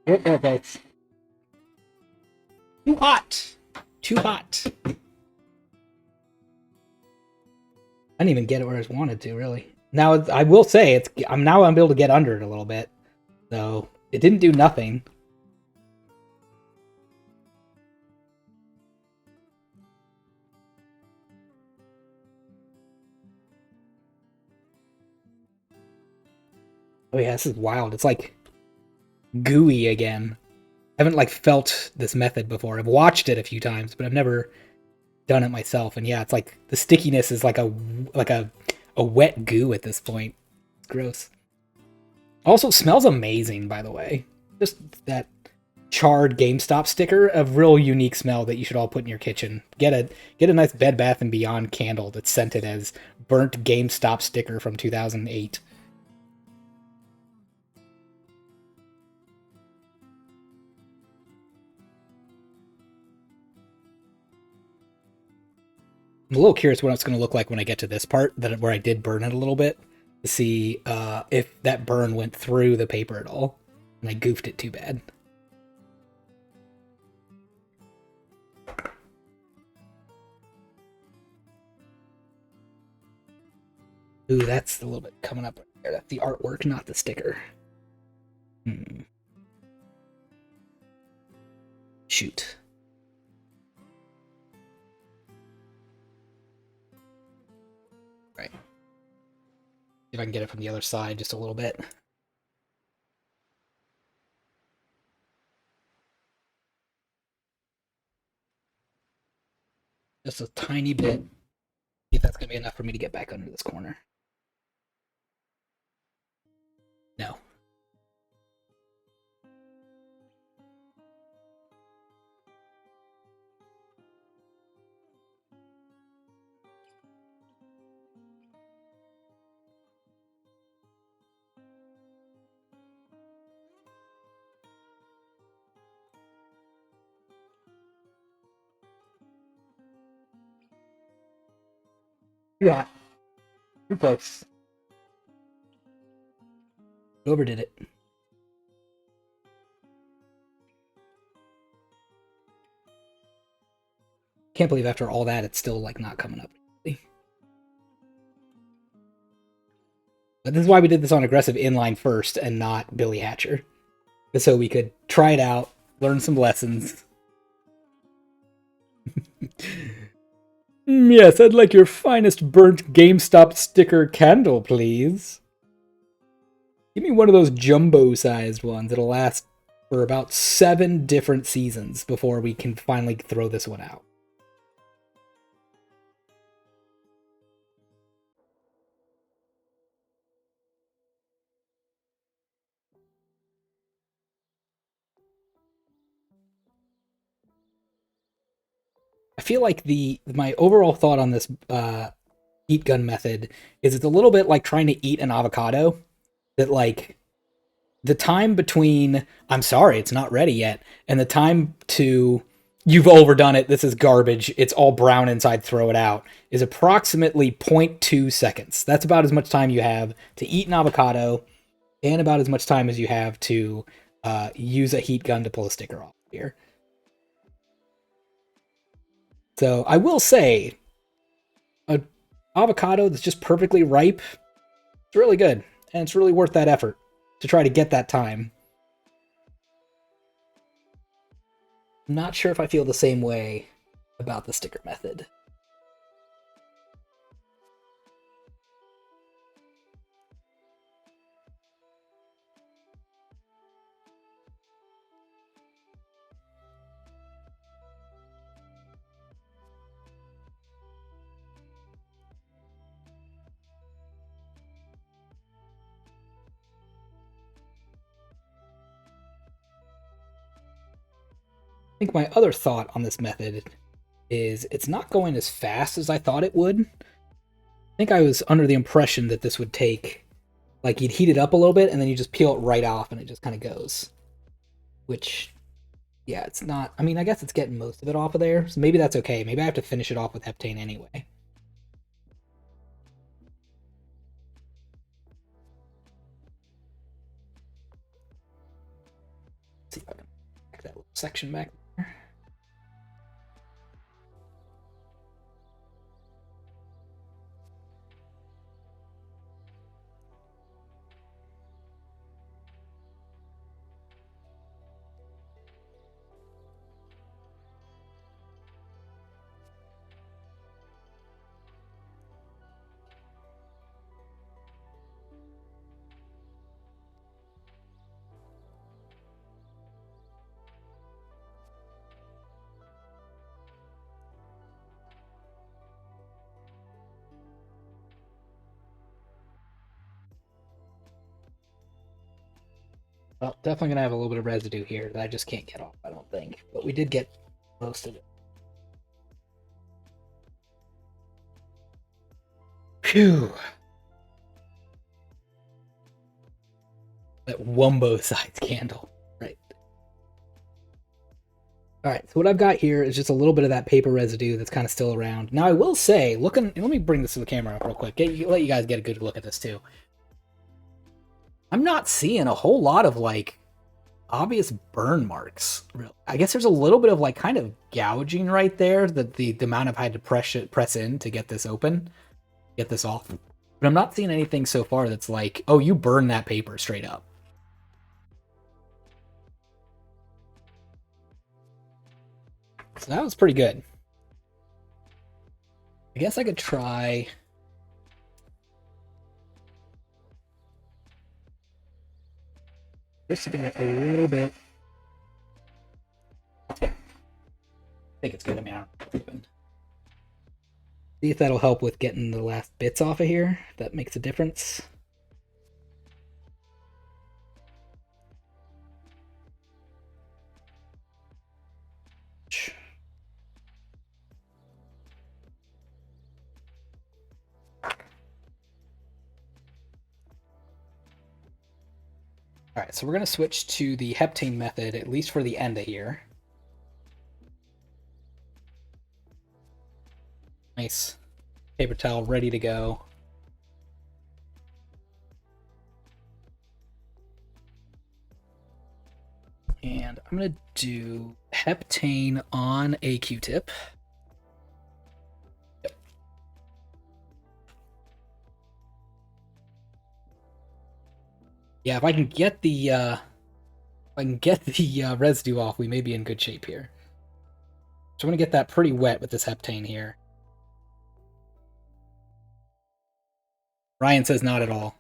Okay, it's too hot. Too hot. I didn't even get it where I wanted to, really. Now, I will say, I'm able to get under it a little bit. So, it didn't do nothing. Oh yeah, this is wild. It's like gooey again. I haven't like felt this method before. I've watched it a few times, but I've never done it myself. And yeah, it's like the stickiness is like a wet goo at this point. It's gross. Also smells amazing, by the way. Just that charred GameStop sticker, a real unique smell that you should all put in your kitchen. Get a nice Bed Bath and Beyond candle that's scented as burnt GameStop sticker from 2008. I'm a little curious what it's going to look like when I get to this part where I did burn it a little bit to see if that burn went through the paper at all, and I goofed it too bad. Ooh, that's a little bit coming up right there. That's the artwork, not the sticker. Shoot. Right. See if I can get it from the other side just a little bit. Just a tiny bit. See if that's going to be enough for me to get back under this corner. No. Yeah. Too close. Overdid it. Can't believe after all that, it's still like not coming up. But this is why we did this on aggressive inline first and not Billy Hatcher. So we could try it out, learn some lessons. Yes, I'd like your finest burnt GameStop sticker candle, please. Give me one of those jumbo-sized ones. It'll last for about 7 different seasons before we can finally throw this one out. I feel like my overall thought on this heat gun method is it's a little bit like trying to eat an avocado. That like the time between I'm sorry, it's not ready yet, and the time to you've overdone it, this is garbage, it's all brown inside, throw it out, is approximately 0.2 seconds. That's about as much time you have to eat an avocado, and about as much time as you have to use a heat gun to pull a sticker off here. So I will say, a avocado that's just perfectly ripe, it's really good, and it's really worth that effort to try to get that time. I'm not sure if I feel the same way about the sticker method. I think my other thought on this method is it's not going as fast as I thought it would. I think I was under the impression that this would take, like, you'd heat it up a little bit and then you just peel it right off and it just kind of goes. Which, yeah, it's not. I mean, I guess it's getting most of it off of there, so maybe that's okay. Maybe I have to finish it off with heptane anyway. See, section back there. Well, definitely gonna have a little bit of residue here that I just can't get off, I don't think. But we did get most of it. Phew. That Wumbo size candle. Right. Alright, so what I've got here is just a little bit of that paper residue that's kind of still around. Now I will say, let me bring this to the camera up real quick. Let you guys get a good look at this too. I'm not seeing a whole lot of like obvious burn marks. I guess there's a little bit of like kind of gouging right there that the amount I've had to press in to get this open, get this off. But I'm not seeing anything so far that's like, oh, you burned that paper straight up. So that was pretty good. I guess I could try. Just to get a little bit. I think it's good. I mean, I don't see if that'll help with getting the last bits off of here. If that makes a difference. Alright, so we're going to switch to the heptane method, at least for the end of here. Nice paper towel ready to go. And I'm going to do heptane on a Q-tip. Yep. Yeah, if I can get the residue off, we may be in good shape here. So I'm going to get that pretty wet with this heptane here. Ryan says not at all.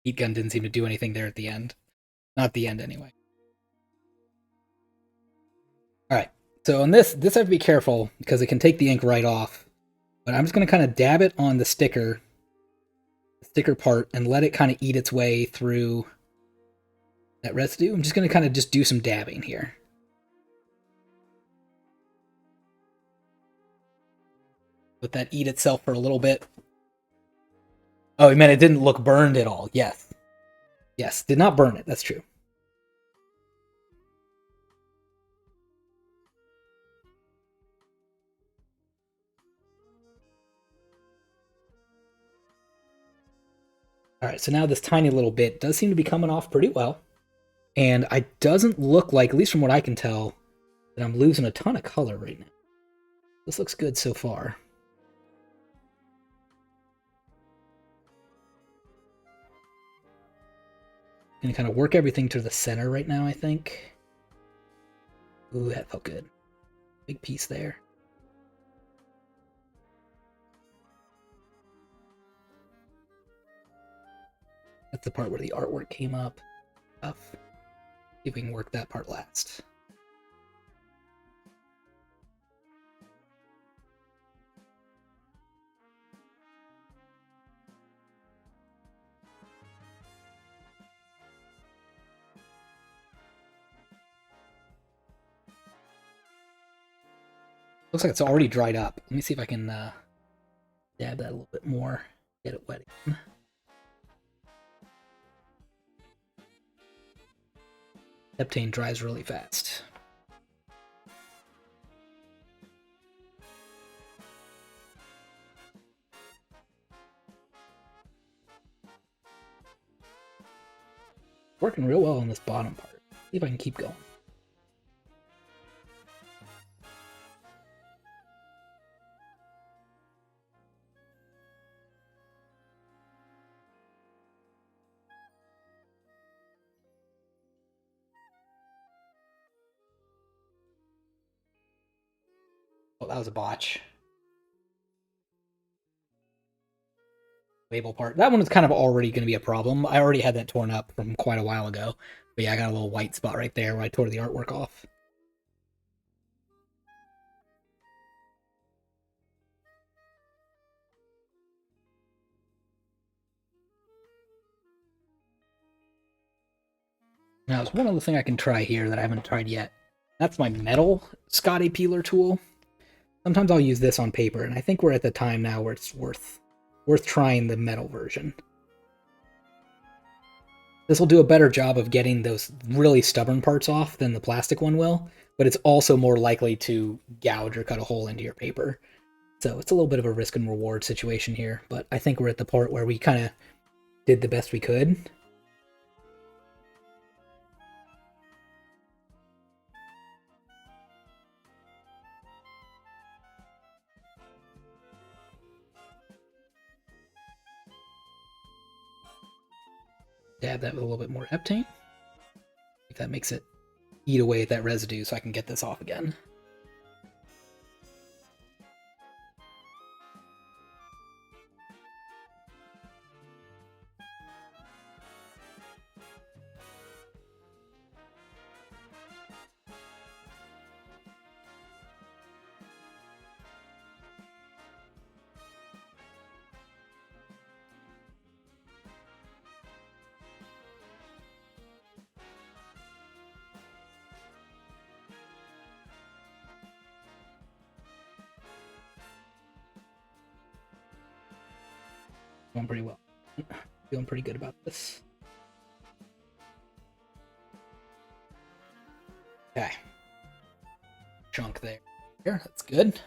Heat gun didn't seem to do anything there at the end. Not at the end, anyway. Alright, so on this I have to be careful, because it can take the ink right off. But I'm just going to kind of dab it on the sticker part, and let it kind of eat its way through that residue. I'm just going to kind of just do some dabbing here. Let that eat itself for a little bit. Oh, you meant it didn't look burned at all. Yes. Yes, did not burn it. That's true. Alright, so now this tiny little bit does seem to be coming off pretty well. And it doesn't look like, at least from what I can tell, that I'm losing a ton of color right now. This looks good so far. I'm gonna kind of work everything to the center right now, I think. Ooh, that felt good. Big piece there. That's the part where the artwork came up. Tough. See if we can work that part last. Looks like it's already dried up. Let me see if I can dab that a little bit more. Get it wet again. Heptane dries really fast. Working real well on this bottom part. See if I can keep going. Oh, that was a botch. Label part. That one is kind of already going to be a problem. I already had that torn up from quite a while ago. But yeah, I got a little white spot right there where I tore the artwork off. Now, there's one other thing I can try here that I haven't tried yet. That's my metal Scotty peeler tool. Sometimes I'll use this on paper, and I think we're at the time now where it's worth trying the metal version. This will do a better job of getting those really stubborn parts off than the plastic one will, but it's also more likely to gouge or cut a hole into your paper. So it's a little bit of a risk and reward situation here, but I think we're at the part where we kind of did the best we could. Dab that with a little bit more heptane. If that makes it eat away at that residue so I can get this off again. Going pretty well. Feeling pretty good about this. Okay. Chunk there. That's good.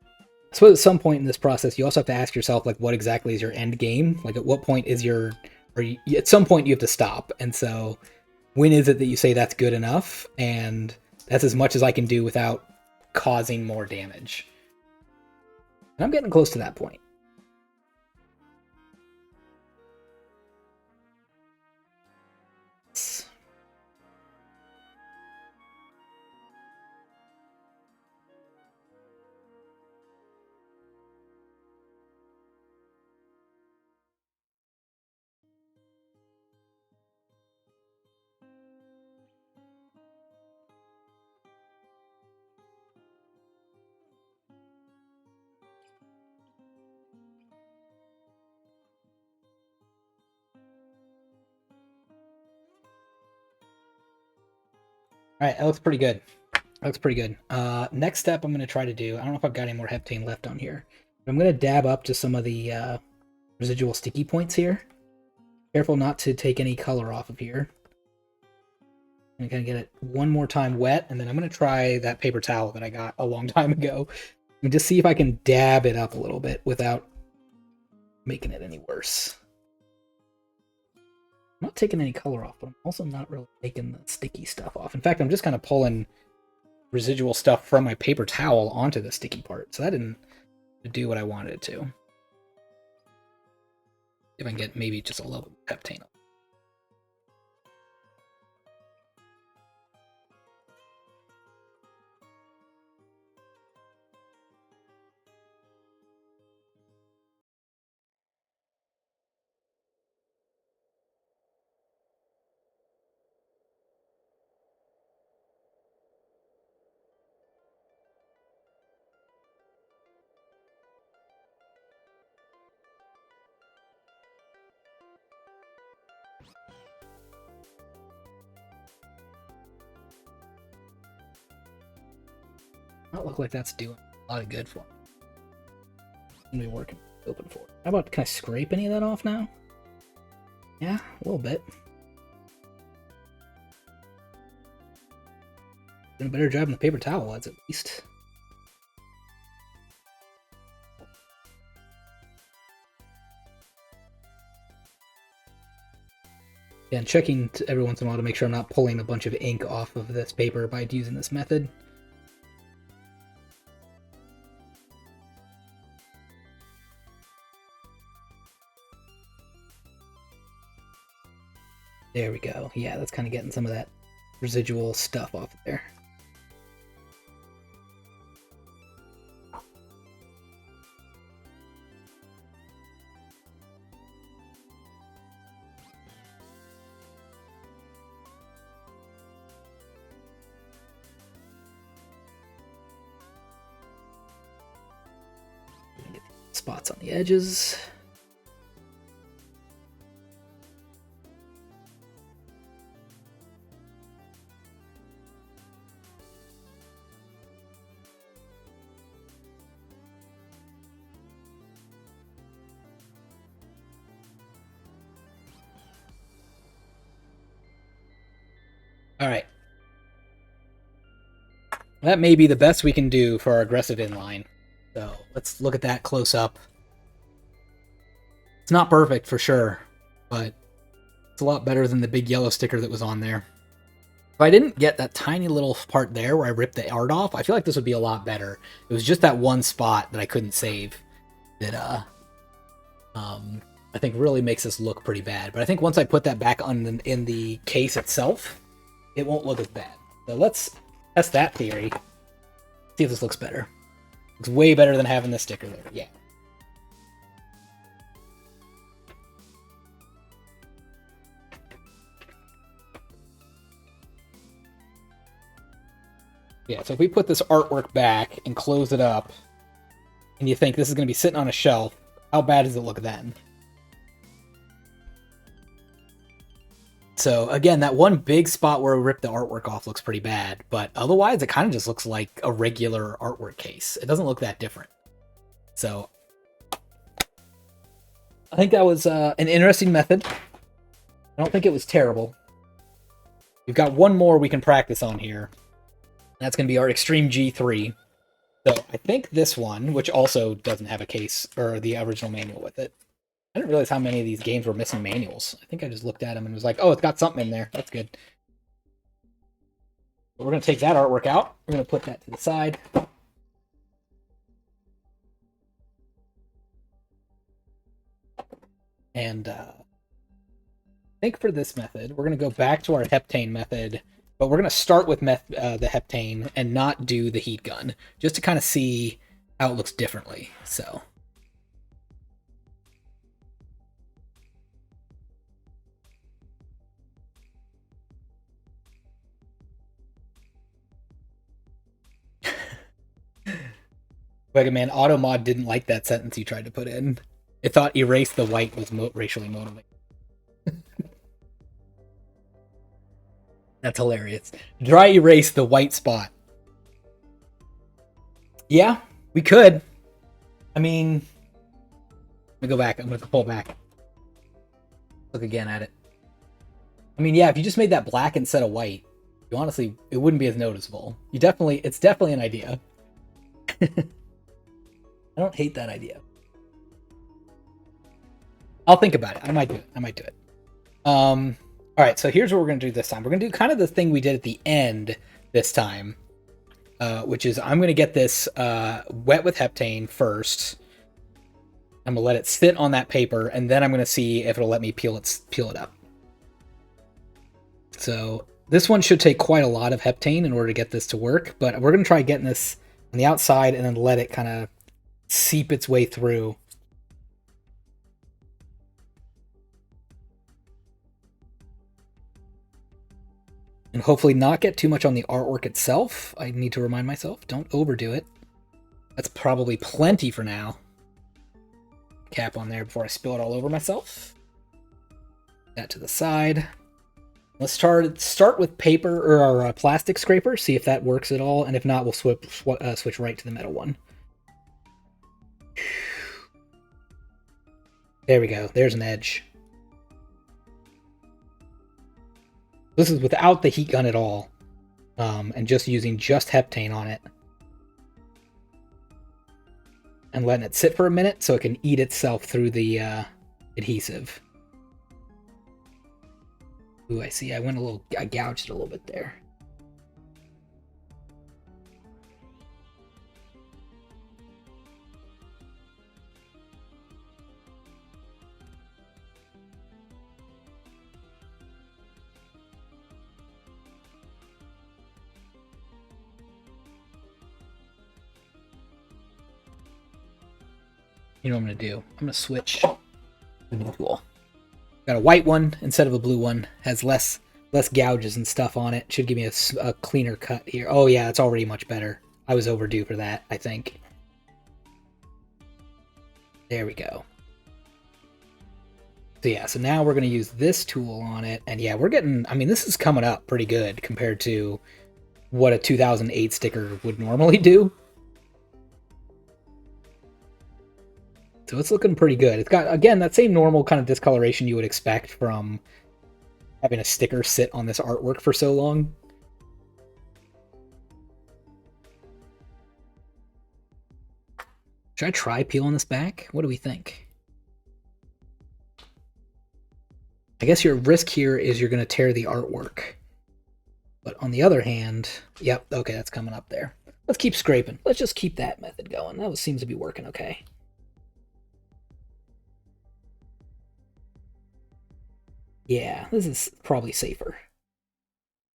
I suppose at some point in this process, you also have to ask yourself, like, what exactly is your end game? Like, at what point is your... at some point, you have to stop. And so, when is it that you say that's good enough? And that's as much as I can do without causing more damage. And I'm getting close to that point. Alright, that looks pretty good. That looks pretty good. Next step I'm going to try to do, I don't know if I've got any more heptane left on here, but I'm going to dab up to some of the residual sticky points here. Careful not to take any color off of here. I'm going to get it one more time wet, and then I'm going to try that paper towel that I got a long time ago and just see if I can dab it up a little bit without making it any worse. I'm not taking any color off, but I'm also not really taking the sticky stuff off. In fact, I'm just kind of pulling residual stuff from my paper towel onto the sticky part, so that didn't do what I wanted it to. If I can get maybe just a little bit of heptane. Not look like that's doing a lot of good for me. I'm gonna be working open for it. How about, can I scrape any of that off now? Yeah, a little bit. Doing a better job than the paper towel was, at least. Yeah, and checking every once in a while to make sure I'm not pulling a bunch of ink off of this paper by using this method. There we go. Yeah, that's kind of getting some of that residual stuff off there. spots on the edges. All right. That may be the best we can do for our aggressive inline. So let's look at that close up. It's not perfect for sure, but it's a lot better than the big yellow sticker that was on there. If I didn't get that tiny little part there where I ripped the art off, I feel like this would be a lot better. It was just that one spot that I couldn't save that I think really makes this look pretty bad. But I think once I put that back on in the case itself, it won't look as bad. So let's test that theory. See if this looks better. Looks way better than having this sticker there. Yeah. Yeah, so if we put this artwork back and close it up, and you think this is going to be sitting on a shelf, how bad does it look then? So again, that one big spot where we ripped the artwork off looks pretty bad, but otherwise it kind of just looks like a regular artwork case. It doesn't look that different. So I think that was an interesting method. I don't think it was terrible. We've got one more we can practice on here. That's going to be our Extreme G3. So I think this one, which also doesn't have a case or the original manual with it. I didn't realize how many of these games were missing manuals. I think I just looked at them and was like, oh, it's got something in there. That's good. But we're going to take that artwork out. We're going to put that to the side. And I think for this method, we're going to go back to our heptane method, but we're going to start with the heptane and not do the heat gun, just to kind of see how it looks differently. So... Mega Man Automod didn't like that sentence you tried to put in. It thought erase the white was racially motivated. That's hilarious. Dry erase the white spot. Yeah, we could. I mean, let me go back. I'm going to pull back. Look again at it. I mean, yeah, if you just made that black instead of white, you honestly, it wouldn't be as noticeable. It's definitely an idea. I don't hate that idea. I'll think about it. I might do it. All right, so here's what we're going to do this time. We're going to do kind of the thing we did at the end this time, which is I'm going to get this wet with heptane first. I'm going to let it sit on that paper, and then I'm going to see if it'll let me peel it up. So this one should take quite a lot of heptane in order to get this to work, but we're going to try getting this on the outside and then let it kind of seep its way through. And hopefully not get too much on the artwork itself. I need to remind myself, don't overdo it. That's probably plenty for now. Cap on there before I spill it all over myself. That to the side. Let's start with paper or our plastic scraper, see if that works at all, and if not, we'll switch right to the metal one. There we go. There's an edge. This is without the heat gun at all, and just using just heptane on it. And letting it sit for a minute so it can eat itself through the adhesive. Ooh, I see. I gouged it a little bit there. You know what I'm going to do? I'm going to switch the new tool. Got a white one instead of a blue one. Has less gouges and stuff on it. Should give me a cleaner cut here. Oh yeah, it's already much better. I was overdue for that, I think. There we go. So yeah, so now we're going to use this tool on it, and yeah, we're getting, I mean, this is coming up pretty good compared to what a 2008 sticker would normally do. So it's looking pretty good. It's got, again, that same normal kind of discoloration you would expect from having a sticker sit on this artwork for so long. Should I try peeling this back? What do we think? I guess your risk here is you're going to tear the artwork. But on the other hand, yep, okay, that's coming up there. Let's keep scraping. Let's just keep that method going. That seems to be working okay. Yeah, this is probably safer.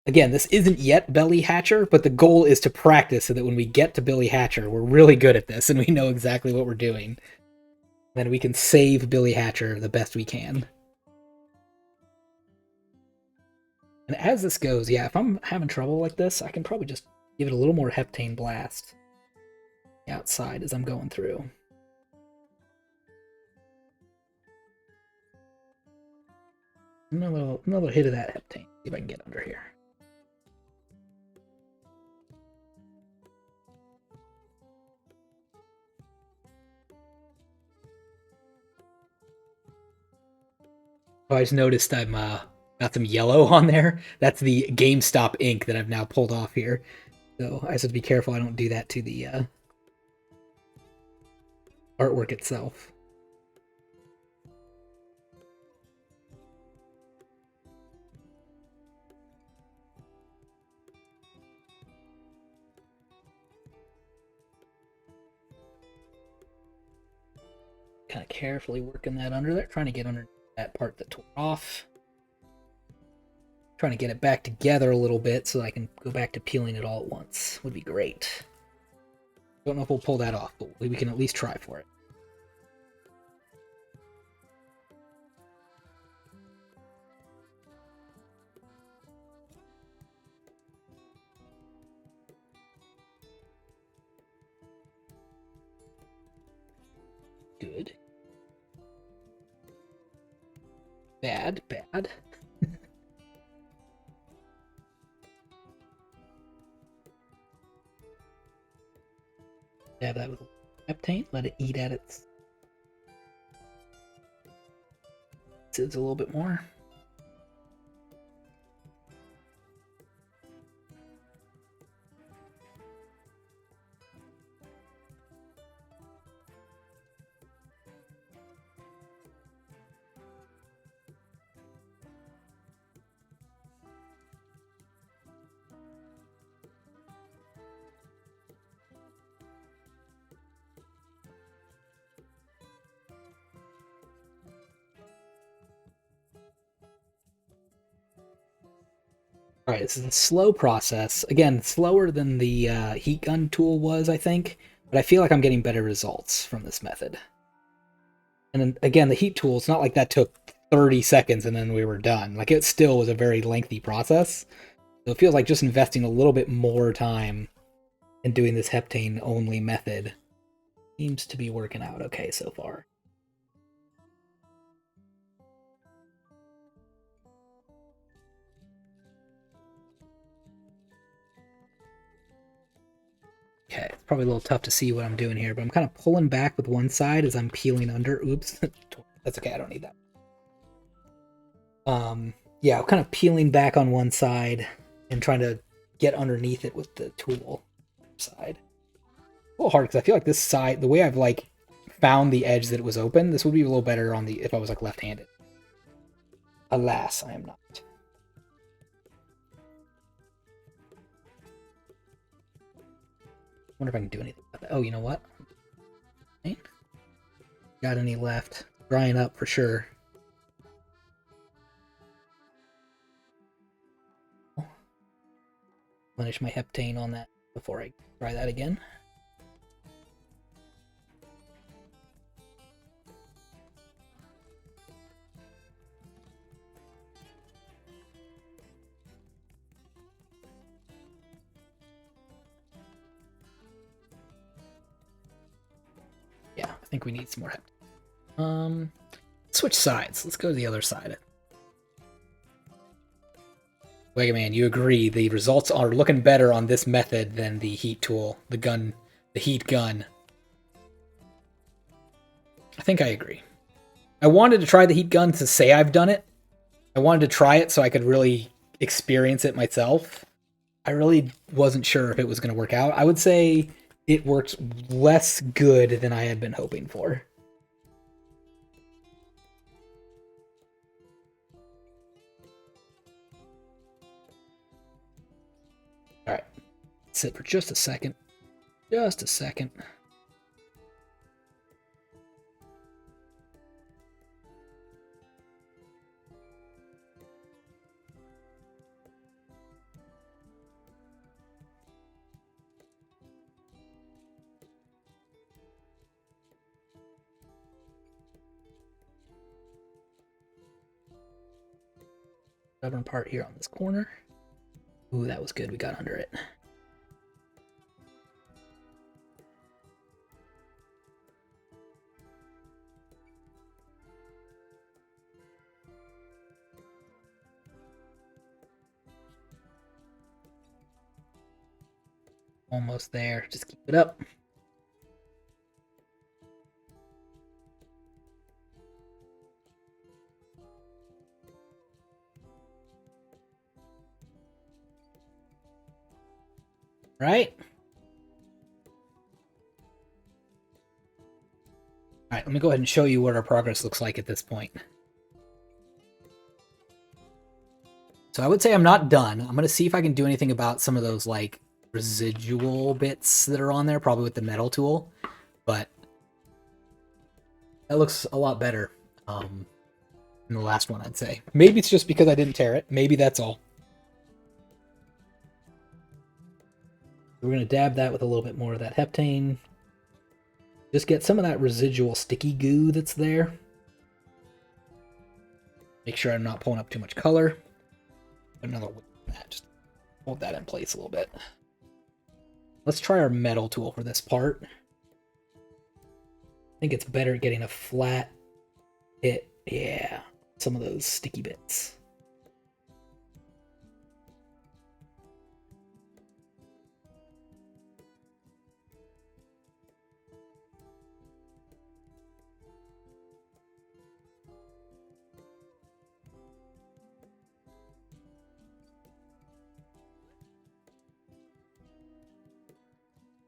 Again, this isn't yet Billy Hatcher, but the goal is to practice so that when we get to Billy Hatcher, we're really good at this and we know exactly what we're doing. Then we can save Billy Hatcher the best we can. And as this goes, yeah, if I'm having trouble like this, I can probably just give it a little more heptane blast outside as I'm going through. Another hit of that heptane. See if I can get under here. Oh, I just noticed I'm got some yellow on there. That's the GameStop ink that I've now pulled off here. So I just have to be careful I don't do that to the artwork itself. Kind of carefully working that under there, trying to get under that part that tore off. Trying to get it back together a little bit so I can go back to peeling it all at once. Would be great. Don't know if we'll pull that off, but we can at least try for it. Good. Bad, bad. Dab that with heptane, let it eat at its sieves a little bit more. Alright, this is a slow process. Again, slower than the heat gun tool was, I think, but I feel like I'm getting better results from this method. And then, again, the heat tool, it's not like that took 30 seconds and then we were done. Like, it still was a very lengthy process. So it feels like just investing a little bit more time in doing this heptane-only method seems to be working out okay so far. Okay, it's probably a little tough to see what I'm doing here, but I'm kind of pulling back with one side as I'm peeling under. Oops. That's okay, I don't need that. Yeah, I'm kind of peeling back on one side and trying to get underneath it with the tool side. A little hard because I feel like this side, the way I've like found the edge that it was open, this would be a little better on the if I was like left-handed. Alas, I am not. Wonder if I can do anything about that. Oh, you know what? Got any left? Drying up for sure. Finish my heptane on that before I try that again. Yeah, I think we need some more heptane. Switch sides. Let's go to the other side. Mega Man, you agree the results are looking better on this method than the heat tool, the gun, the heat gun. I think I agree. I wanted to try the heat gun to say I've done it. I wanted to try it so I could really experience it myself. I really wasn't sure if it was going to work out. I would say it worked less good than I had been hoping for. All right, sit for just a second. Just a second. Stubborn part here on this corner. Ooh, that was good. We got under it. Almost there. Just keep it up. Right? All right, let me go ahead and show you what our progress looks like at this point. So I would say I'm not done. I'm going to see if I can do anything about some of those, like, residual bits that are on there, probably with the metal tool. But that looks a lot better than the last one, I'd say. Maybe it's just because I didn't tear it. Maybe that's all. We're going to dab that with a little bit more of that heptane. Just get some of that residual sticky goo that's there. Make sure I'm not pulling up too much color. Another whip of that. Just hold that in place a little bit. Let's try our metal tool for this part. I think it's better getting a flat hit. Yeah, some of those sticky bits.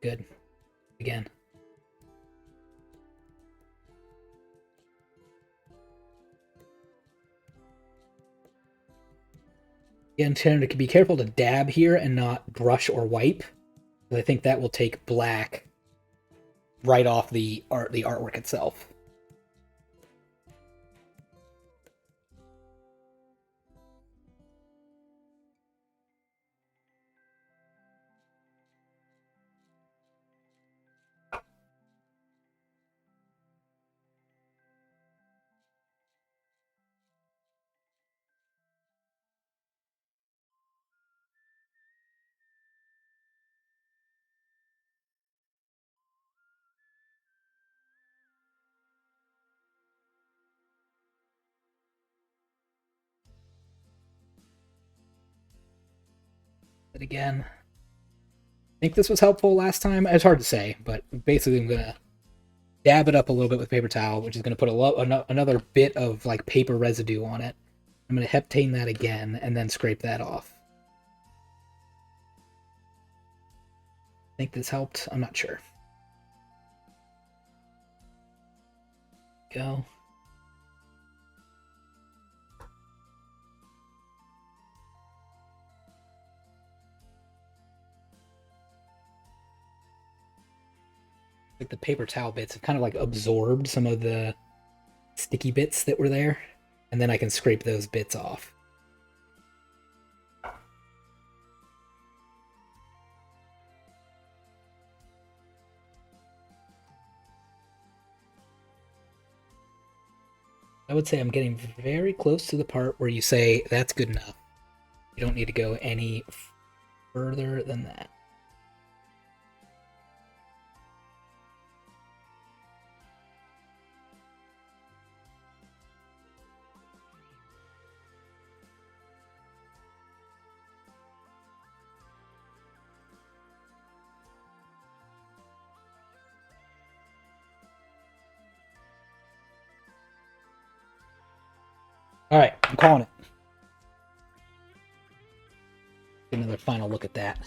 Good. Again. Again, tend to be careful to dab here and not brush or wipe. I think that will take black right off the artwork itself. But again, I think this was helpful last time. It's hard to say, but basically I'm going to dab it up a little bit with paper towel, which is going to put another bit of like paper residue on it. I'm going to heptane that again and then scrape that off. I think this helped. I'm not sure. Go. Like the paper towel bits have kind of like absorbed some of the sticky bits that were there, and then I can scrape those bits off. I would say I'm getting very close to the part where you say that's good enough. You don't need to go any further than that. All right, I'm calling it. Get another final look at that.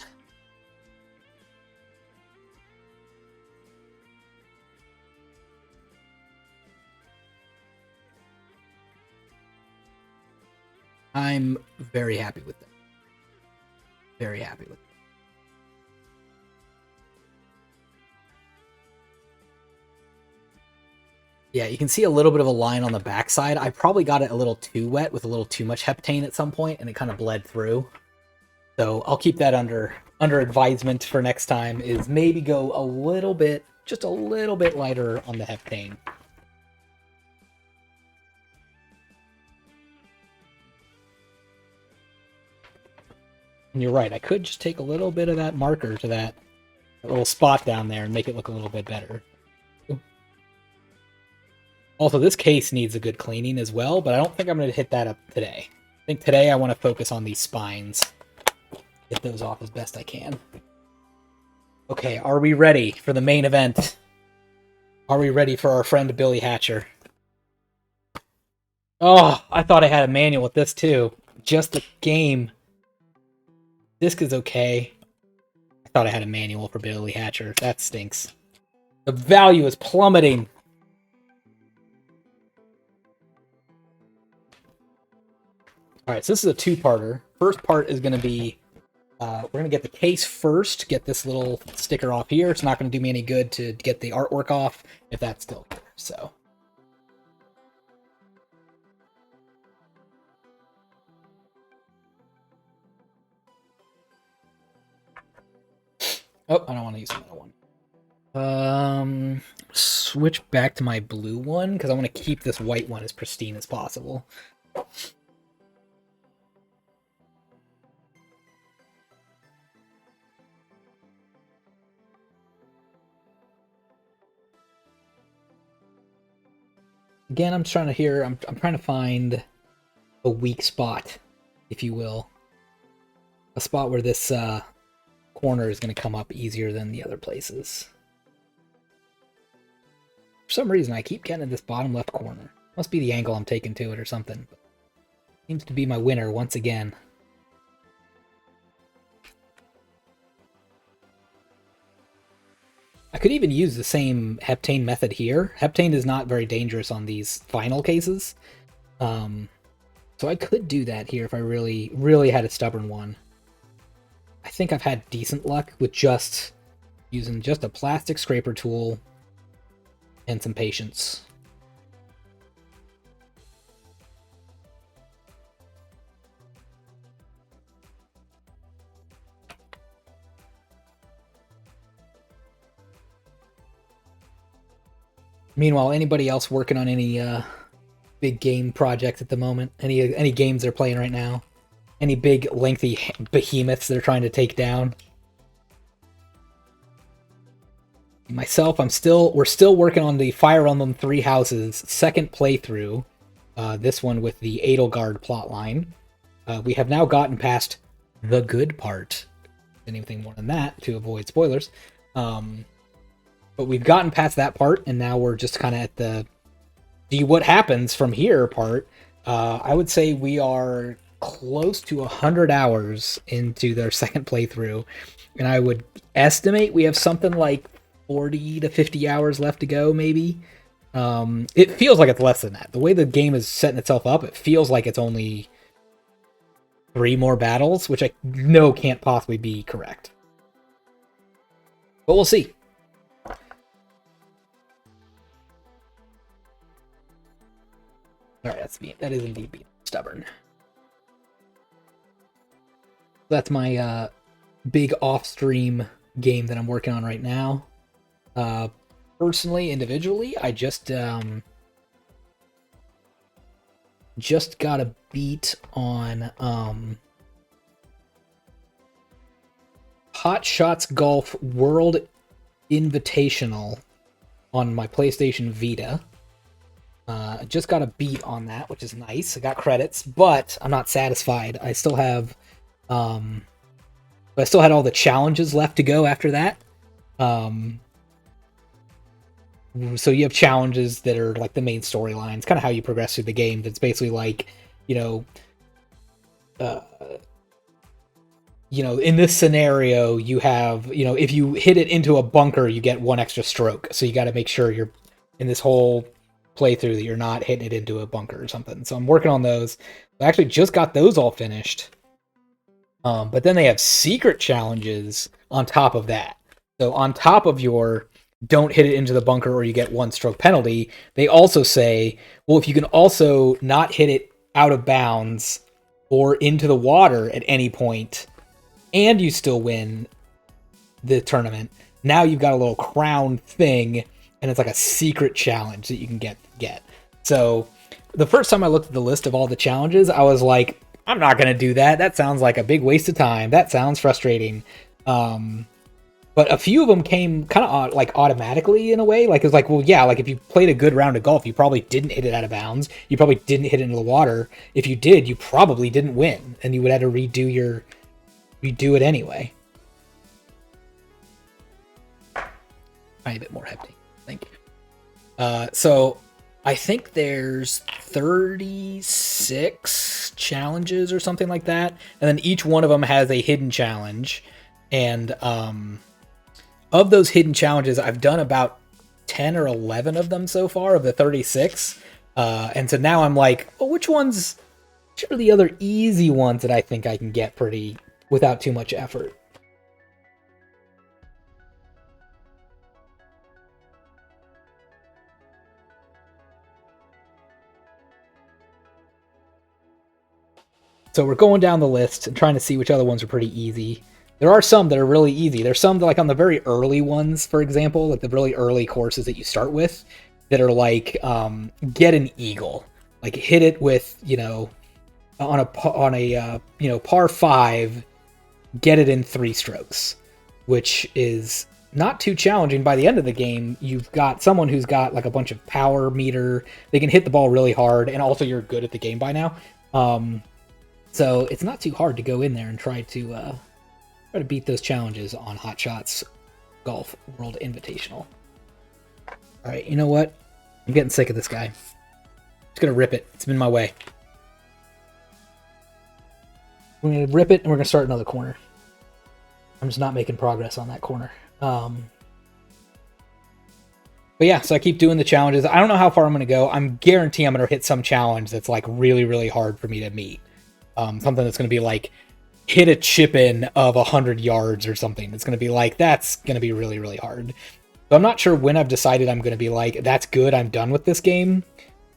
I'm very happy with that. Very happy with it. Yeah, you can see a little bit of a line on the backside. I probably got it a little too wet with a little too much heptane at some point, and it kind of bled through. So I'll keep that under advisement for next time, is maybe go a little bit, just a little bit lighter on the heptane. And you're right, I could just take a little bit of that marker to that little spot down there and make it look a little bit better. Also, this case needs a good cleaning as well, but I don't think I'm going to hit that up today. I think today I want to focus on these spines. Get those off as best I can. Okay, are we ready for the main event? Are we ready for our friend Billy Hatcher? Oh, I thought I had a manual with this too. Just the game. Disc is okay. I thought I had a manual for Billy Hatcher. That stinks. The value is plummeting. Alright, so this is a two-parter. First part is going to be, we're going to get the case first, get this little sticker off here. It's not going to do me any good to get the artwork off if that's still here, so. Oh, I don't want to use another one. Switch back to my blue one, because I want to keep this white one as pristine as possible. Again, I'm trying to find a weak spot, if you will. A spot where this corner is going to come up easier than the other places. For some reason, I keep getting at this bottom left corner. Must be the angle I'm taking to it or something. But seems to be my winner once again. I could even use the same heptane method here. Heptane is not very dangerous on these final cases. So I could do that here if I really, really had a stubborn one. I think I've had decent luck with just using just a plastic scraper tool and some patience. Meanwhile, anybody else working on any big game projects at the moment? Any games they're playing right now? Any big, lengthy behemoths they're trying to take down? Myself, we're still working on the Fire Emblem Three Houses second playthrough. This one with the Edelgard plotline. We have now gotten past the good part. Anything more than that to avoid spoilers. But we've gotten past that part, and now we're just kind of at the see what happens from here part. I would say we are close to 100 hours into their second playthrough, and I would estimate we have something like 40 to 50 hours left to go, maybe. It feels like it's less than that. The way the game is setting itself up, it feels like it's only 3 more battles, which I know can't possibly be correct. But we'll see. Alright, that is indeed being stubborn. That's my big off-stream game that I'm working on right now. Personally, individually, I just got a beat on Hot Shots Golf World Invitational on my PlayStation Vita. Just got a beat on that, which is nice. I got credits, but I'm not satisfied. I still have, I still had all the challenges left to go after that. So you have challenges that are like the main storylines, kind of how you progress through the game. That's basically like you know, in this scenario, you have, if you hit it into a bunker, you get 1 extra stroke. So you got to make sure you're in this whole playthrough that you're not hitting it into a bunker or something. So I'm working on those. I actually just got those all finished. But then they have secret challenges on top of that. So on top of your don't hit it into the bunker or you get 1 stroke penalty, they also say, well, if you can also not hit it out of bounds or into the water at any point, and you still win the tournament, now you've got a little crown thing, and it's like a secret challenge that you can get. So the first time I looked at the list of all the challenges, I was like, I'm not going to do that. That sounds like a big waste of time. That sounds frustrating. But a few of them came kind of like automatically in a way. Like, it's like, well, yeah, like if you played a good round of golf, you probably didn't hit it out of bounds. You probably didn't hit it into the water. If you did, you probably didn't win, and you would have to redo it anyway. Tiny bit more heptane. Thank you. So I think there's 36 challenges or something like that, and then each one of them has a hidden challenge. And of those hidden challenges, I've done about 10 or 11 of them so far of the 36. And so now I'm like, well, which are the other easy ones that I think I can get pretty without too much effort? So we're going down the list and trying to see which other ones are pretty easy. There are some that are really easy. There's some that, like on the very early ones, for example, like the really early courses that you start with, that are like get an eagle, like hit it with on a par 5, get it in 3 strokes, which is not too challenging. By the end of the game, you've got someone who's got like a bunch of power meter. They can hit the ball really hard, and also you're good at the game by now. So it's not too hard to go in there and try to beat those challenges on Hot Shots Golf World Invitational. All right, you know what? I'm getting sick of this guy. Just gonna rip it. It's been my way. We're gonna rip it, and we're gonna start another corner. I'm just not making progress on that corner. But yeah, so I keep doing the challenges. I don't know how far I'm gonna go. I'm guarantee I'm gonna hit some challenge that's like really, really hard for me to meet. Something that's gonna be like hit a chip in of 100 yards or something. It's gonna be like, that's gonna be really, really hard. So I'm not sure when I've decided I'm gonna be like, that's good, I'm done with this game.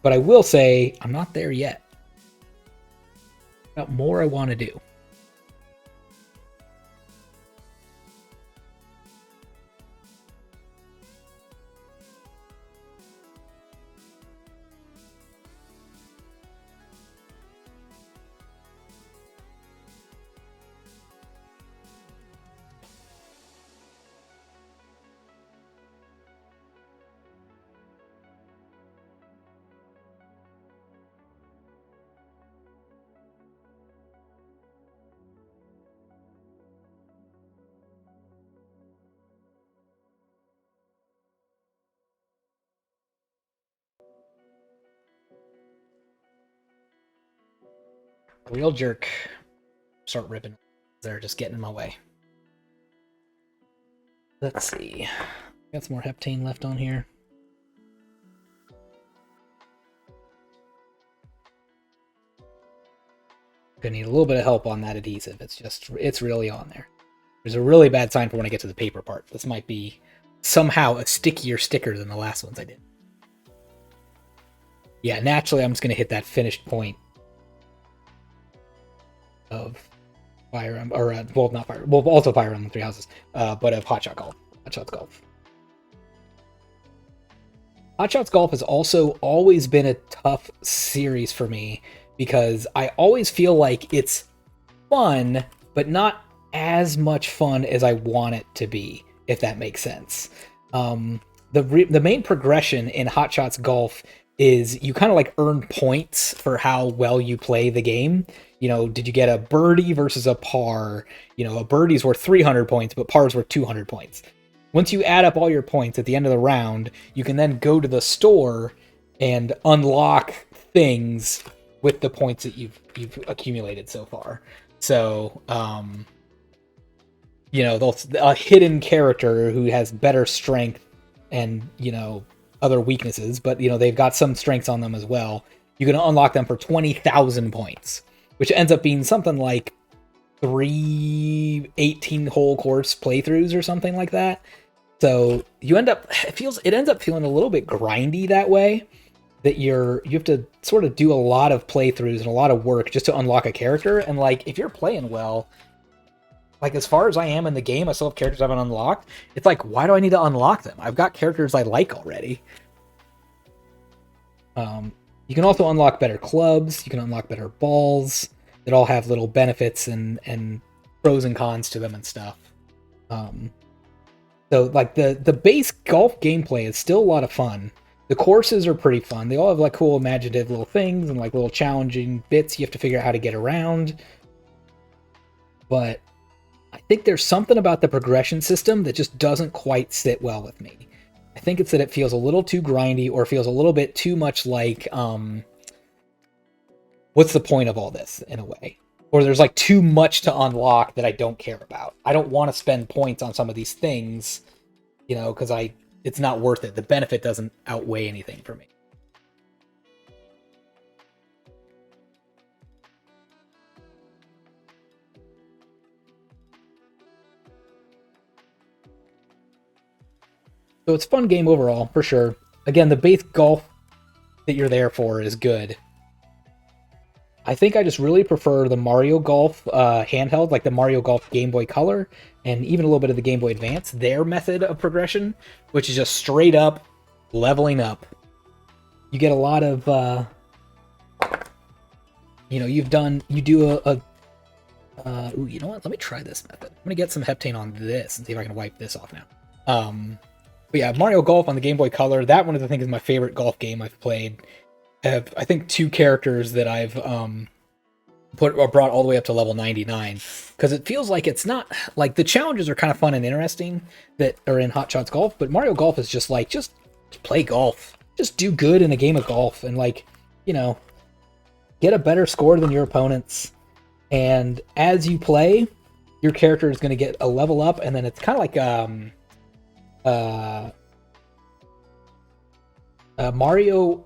But I will say I'm not there yet. Got more I want to do. Real jerk. Start ripping. They're just getting in my way. Let's see. Got some more heptane left on here. Gonna need a little bit of help on that adhesive. It's really on there. There's a really bad sign for when I get to the paper part. This might be somehow a stickier sticker than the last ones I did. Yeah, naturally I'm just gonna hit that finished point of Fire Emblem, or well, not Fire, well, also Fire Emblem Three Houses, but of Hot Shots Golf. Hot Shots Golf has also always been a tough series for me because I always feel like it's fun, but not as much fun as I want it to be, if that makes sense. The main progression in Hot Shots Golf is you kind of like earn points for how well you play the game. Did you get a birdie versus a par? A birdie's worth 300 points, but par's worth 200 points. Once you add up all your points at the end of the round, you can then go to the store and unlock things with the points that you've accumulated so far. So, you know, a hidden character who has better strength and, you know, other weaknesses, but, you know, they've got some strengths on them as well. You can unlock them for 20,000 points, which ends up being something like 3 18-hole course playthroughs or something like that. So you end up, it ends up feeling a little bit grindy that way, that you have to sort of do a lot of playthroughs and a lot of work just to unlock a character. And like, if you're playing well, like as far as I am in the game, I still have characters I haven't unlocked. It's like, why do I need to unlock them? I've got characters I like already. You can also unlock better clubs. You can unlock better balls that all have little benefits and pros and cons to them and stuff. So like the base golf gameplay is still a lot of fun. The courses are pretty fun. They all have like cool imaginative little things and like little challenging bits you have to figure out how to get around. But I think there's something about the progression system that just doesn't quite sit well with me. I think it's that it feels a little too grindy, or feels a little bit too much like, what's the point of all this, in a way? Or there's like too much to unlock that I don't care about. I don't want to spend points on some of these things, you know, because it's not worth it. The benefit doesn't outweigh anything for me. So it's a fun game overall, for sure. Again, the base golf that you're there for is good. I think I just really prefer the Mario Golf handheld, like the Mario Golf Game Boy Color, and even a little bit of the Game Boy Advance, their method of progression, which is just straight up leveling up. You get a lot of, you know, you do ooh, you know what? Let me try this method. I'm gonna get some heptane on this and see if I can wipe this off now. But yeah, Mario Golf on the Game Boy Color, that one I think is my favorite golf game I've played. I have, I think, 2 characters that I've brought all the way up to level 99, because it feels like it's not, like, the challenges are kind of fun and interesting that are in Hot Shots Golf, but Mario Golf is just like, just play golf. Just do good in a game of golf and, like, you know, get a better score than your opponents. And as you play, your character is going to get a level up, and then it's kind of like Mario,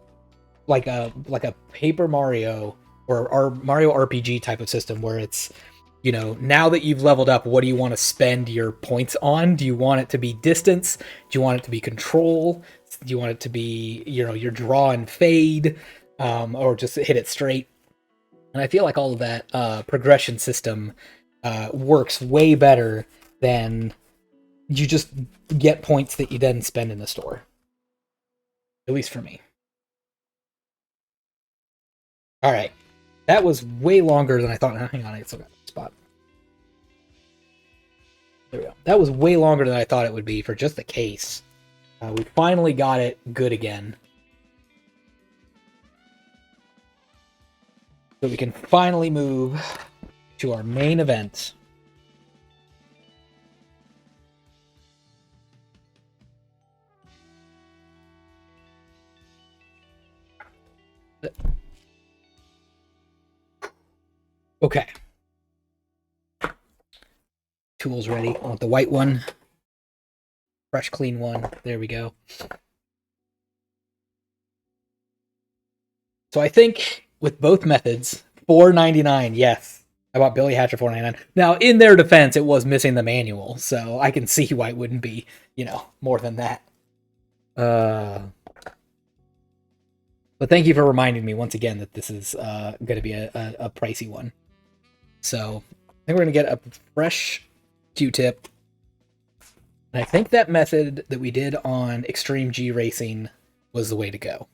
like a Paper Mario or Mario RPG type of system, where it's, you know, now that you've leveled up, what do you want to spend your points on? Do you want it to be distance? Do you want it to be control? Do you want it to be, you know, your draw and fade, or just hit it straight? And I feel like all of that progression system works way better than you just get points that you then spend in the store. At least for me. All right. That was way longer than I thought. Hang on, I still got a spot. There we go. That was way longer than I thought it would be for just the case. We finally got it good again. So we can finally move to our main event. Okay. Tools ready. I want the white one. Fresh, clean one. There we go. So I think with both methods, $4.99, yes. I bought Billy Hatcher $4.99. Now, in their defense, it was missing the manual, so I can see why it wouldn't be, you know, more than that. But thank you for reminding me once again that this is going to be a pricey one. So I think we're going to get a fresh Q-tip. And I think that method that we did on Extreme G Racing was the way to go.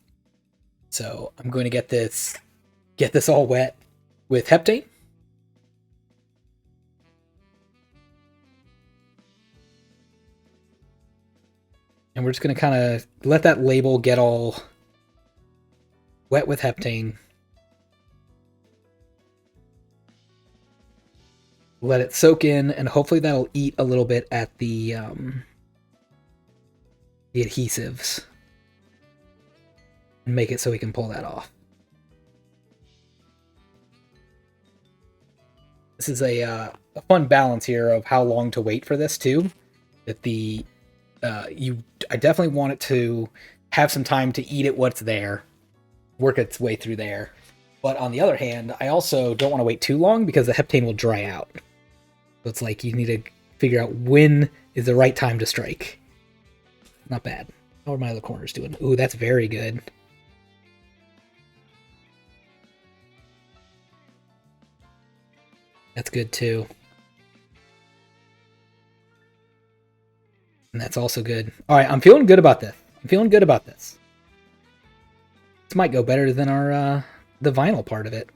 So I'm going to get this all wet with heptane. And we're just going to kind of let that label get all wet with heptane. Let it soak in, and hopefully that'll eat a little bit at the adhesives and make it so we can pull that off. this is a fun balance here of how long to wait for this too. That I definitely want it to have some time to eat it what's there, work its way through there. But on the other hand, I also don't want to wait too long because the heptane will dry out. So it's like you need to figure out when is the right time to strike. Not bad. How are my other corners doing? Ooh, that's very good. That's good too. And that's also good. Alright, I'm feeling good about this. This might go better than our the vinyl part of it.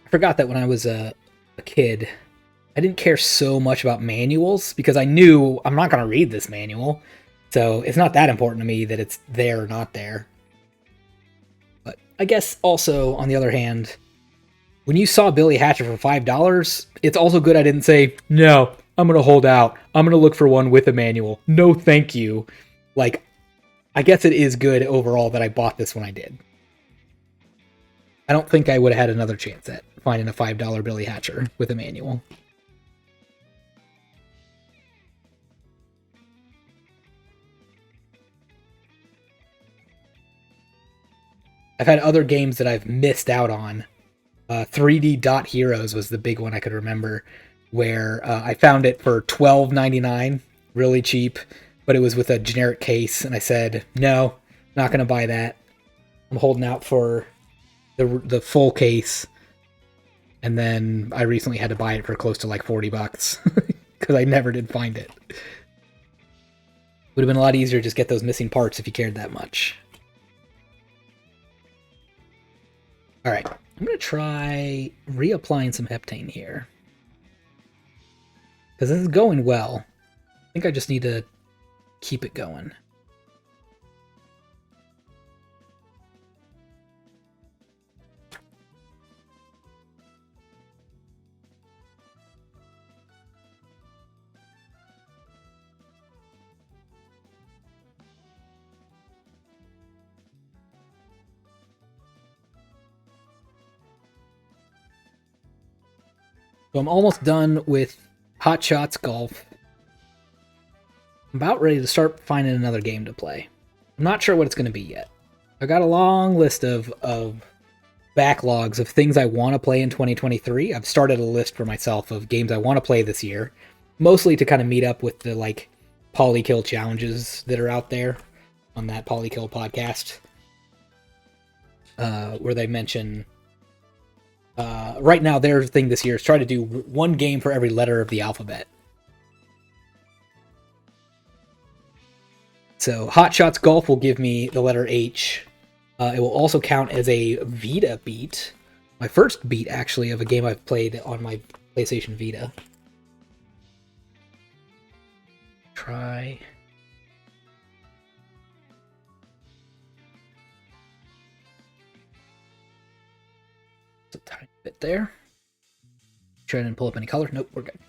I forgot that when I was a kid, I didn't care so much about manuals because I knew I'm not going to read this manual. So it's not that important to me that it's there or not there. But I guess also, on the other hand, when you saw Billy Hatcher for $5, it's also good I didn't say, no, I'm going to hold out. I'm going to look for one with a manual. No, thank you. Like, I guess it is good overall that I bought this when I did. I don't think I would have had another chance at finding a $5 Billy Hatcher with a manual. I've had other games that I've missed out on. 3D Dot Heroes was the big one I could remember, where I found it for $12.99, really cheap, but it was with a generic case, and I said, no, not going to buy that. I'm holding out for the full case, and then I recently had to buy it for close to like $40 because I never did find it. Would have been a lot easier to just get those missing parts if you cared that much. Alright, I'm going to try reapplying some heptane here. Because this is going well. I think I just need to keep it going. So I'm almost done with Hot Shots Golf. I'm about ready to start finding another game to play. I'm not sure what it's going to be yet. I got a long list of backlogs of things I want to play in 2023. I've started a list for myself of games I want to play this year, mostly to kind of meet up with the like Polykill challenges that are out there on that Polykill podcast, where they mention right now their thing this year is try to do one game for every letter of the alphabet. So Hot Shots Golf will give me the letter H. It will also count as a Vita beat. My first beat, actually, of a game I've played on my PlayStation Vita. Try... a tiny bit there. Try and pull up any color. Nope, we're good.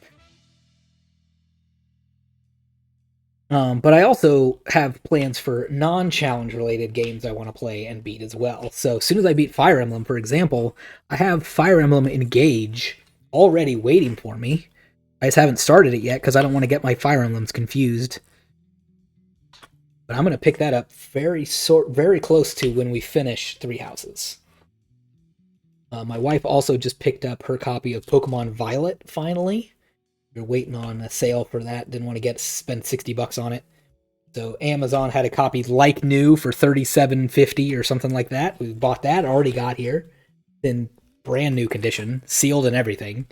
But I also have plans for non-challenge related games I want to play and beat as well. So as soon as I beat Fire Emblem, for example, I have Fire Emblem Engage already waiting for me. I just haven't started it yet because I don't want to get my Fire Emblems confused. But I'm going to pick that up very close to when we finish Three Houses. My wife also just picked up her copy of Pokemon Violet, finally. We were waiting on a sale for that. Didn't want to spend $60 on it. So Amazon had a copy like new for $37.50 or something like that. We bought that, already got here. In brand new condition, sealed and everything.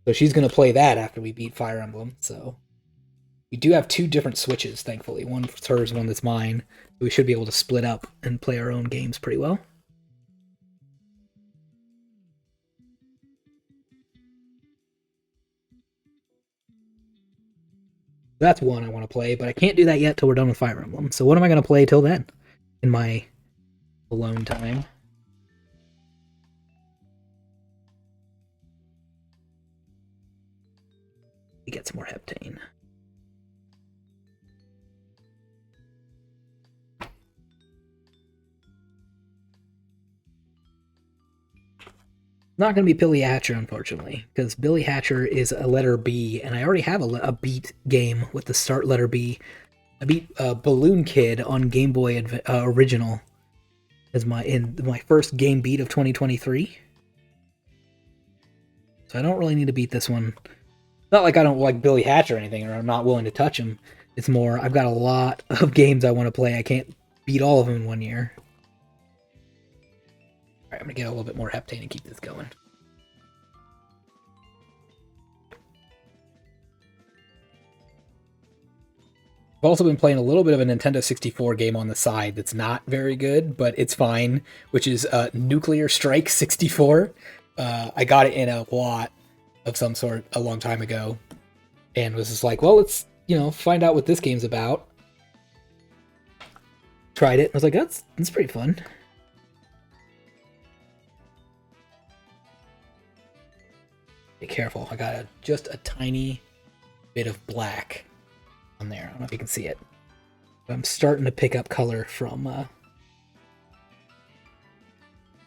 So she's going to play that after we beat Fire Emblem. So we do have two different Switches, thankfully. One that's hers, one that's mine. We should be able to split up and play our own games pretty well. That's one I want to play, but I can't do that yet till we're done with Fire Emblem. So what am I going to play till then? In my alone time. Get some more heptane. Not going to be Billy Hatcher, unfortunately, because Billy Hatcher is a letter B, and I already have a beat game with the start letter B. I beat Balloon Kid on Game Boy Original as my first game beat of 2023. So I don't really need to beat this one. Not like I don't like Billy Hatcher or anything, or I'm not willing to touch him. It's more, I've got a lot of games I want to play. I can't beat all of them in 1 year. Alright, I'm going to get a little bit more heptane and keep this going. I've also been playing a little bit of a Nintendo 64 game on the side that's not very good, but it's fine, which is Nuclear Strike 64. I got it in a lot of some sort a long time ago, and was just like, well, let's, find out what this game's about. Tried it, and I was like, that's pretty fun. Be careful, I got just a tiny bit of black on there. I don't know if you can see it, but I'm starting to pick up color from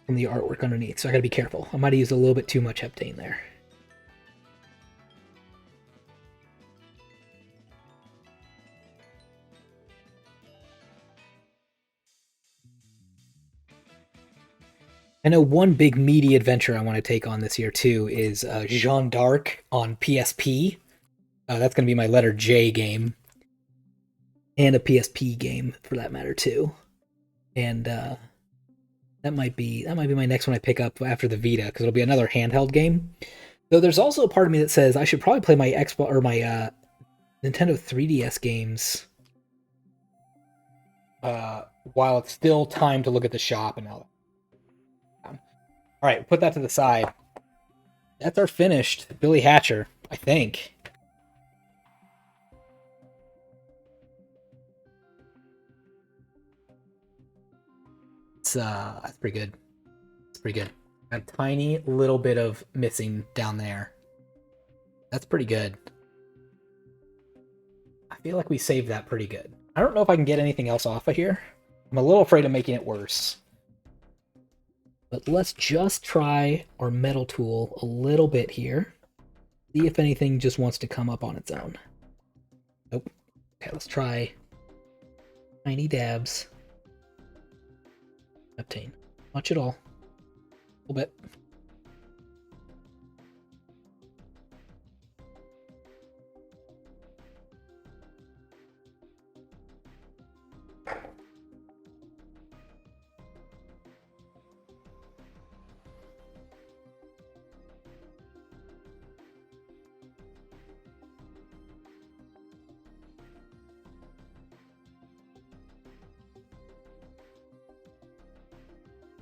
the artwork underneath, so I gotta be careful. I might have used a little bit too much heptane there. I know one big meaty adventure I want to take on this year too is Jeanne d'Arc on PSP. That's going to be my letter J game, and a PSP game for that matter too. And that might be my next one I pick up after the Vita, because it'll be another handheld game. Though there's also a part of me that says I should probably play my Xbox or my Nintendo 3DS games while it's still time to look at the shop and all that. All right, put that to the side. That's our finished Billy Hatcher, I think. That's pretty good. It's pretty good. A tiny little bit of missing down there. That's pretty good. I feel like we saved that pretty good. I don't know if I can get anything else off of here. I'm a little afraid of making it worse. But let's just try our metal tool a little bit here. See if anything just wants to come up on its own. Nope. Okay, let's try tiny dabs. Heptane. Much at all. A little bit.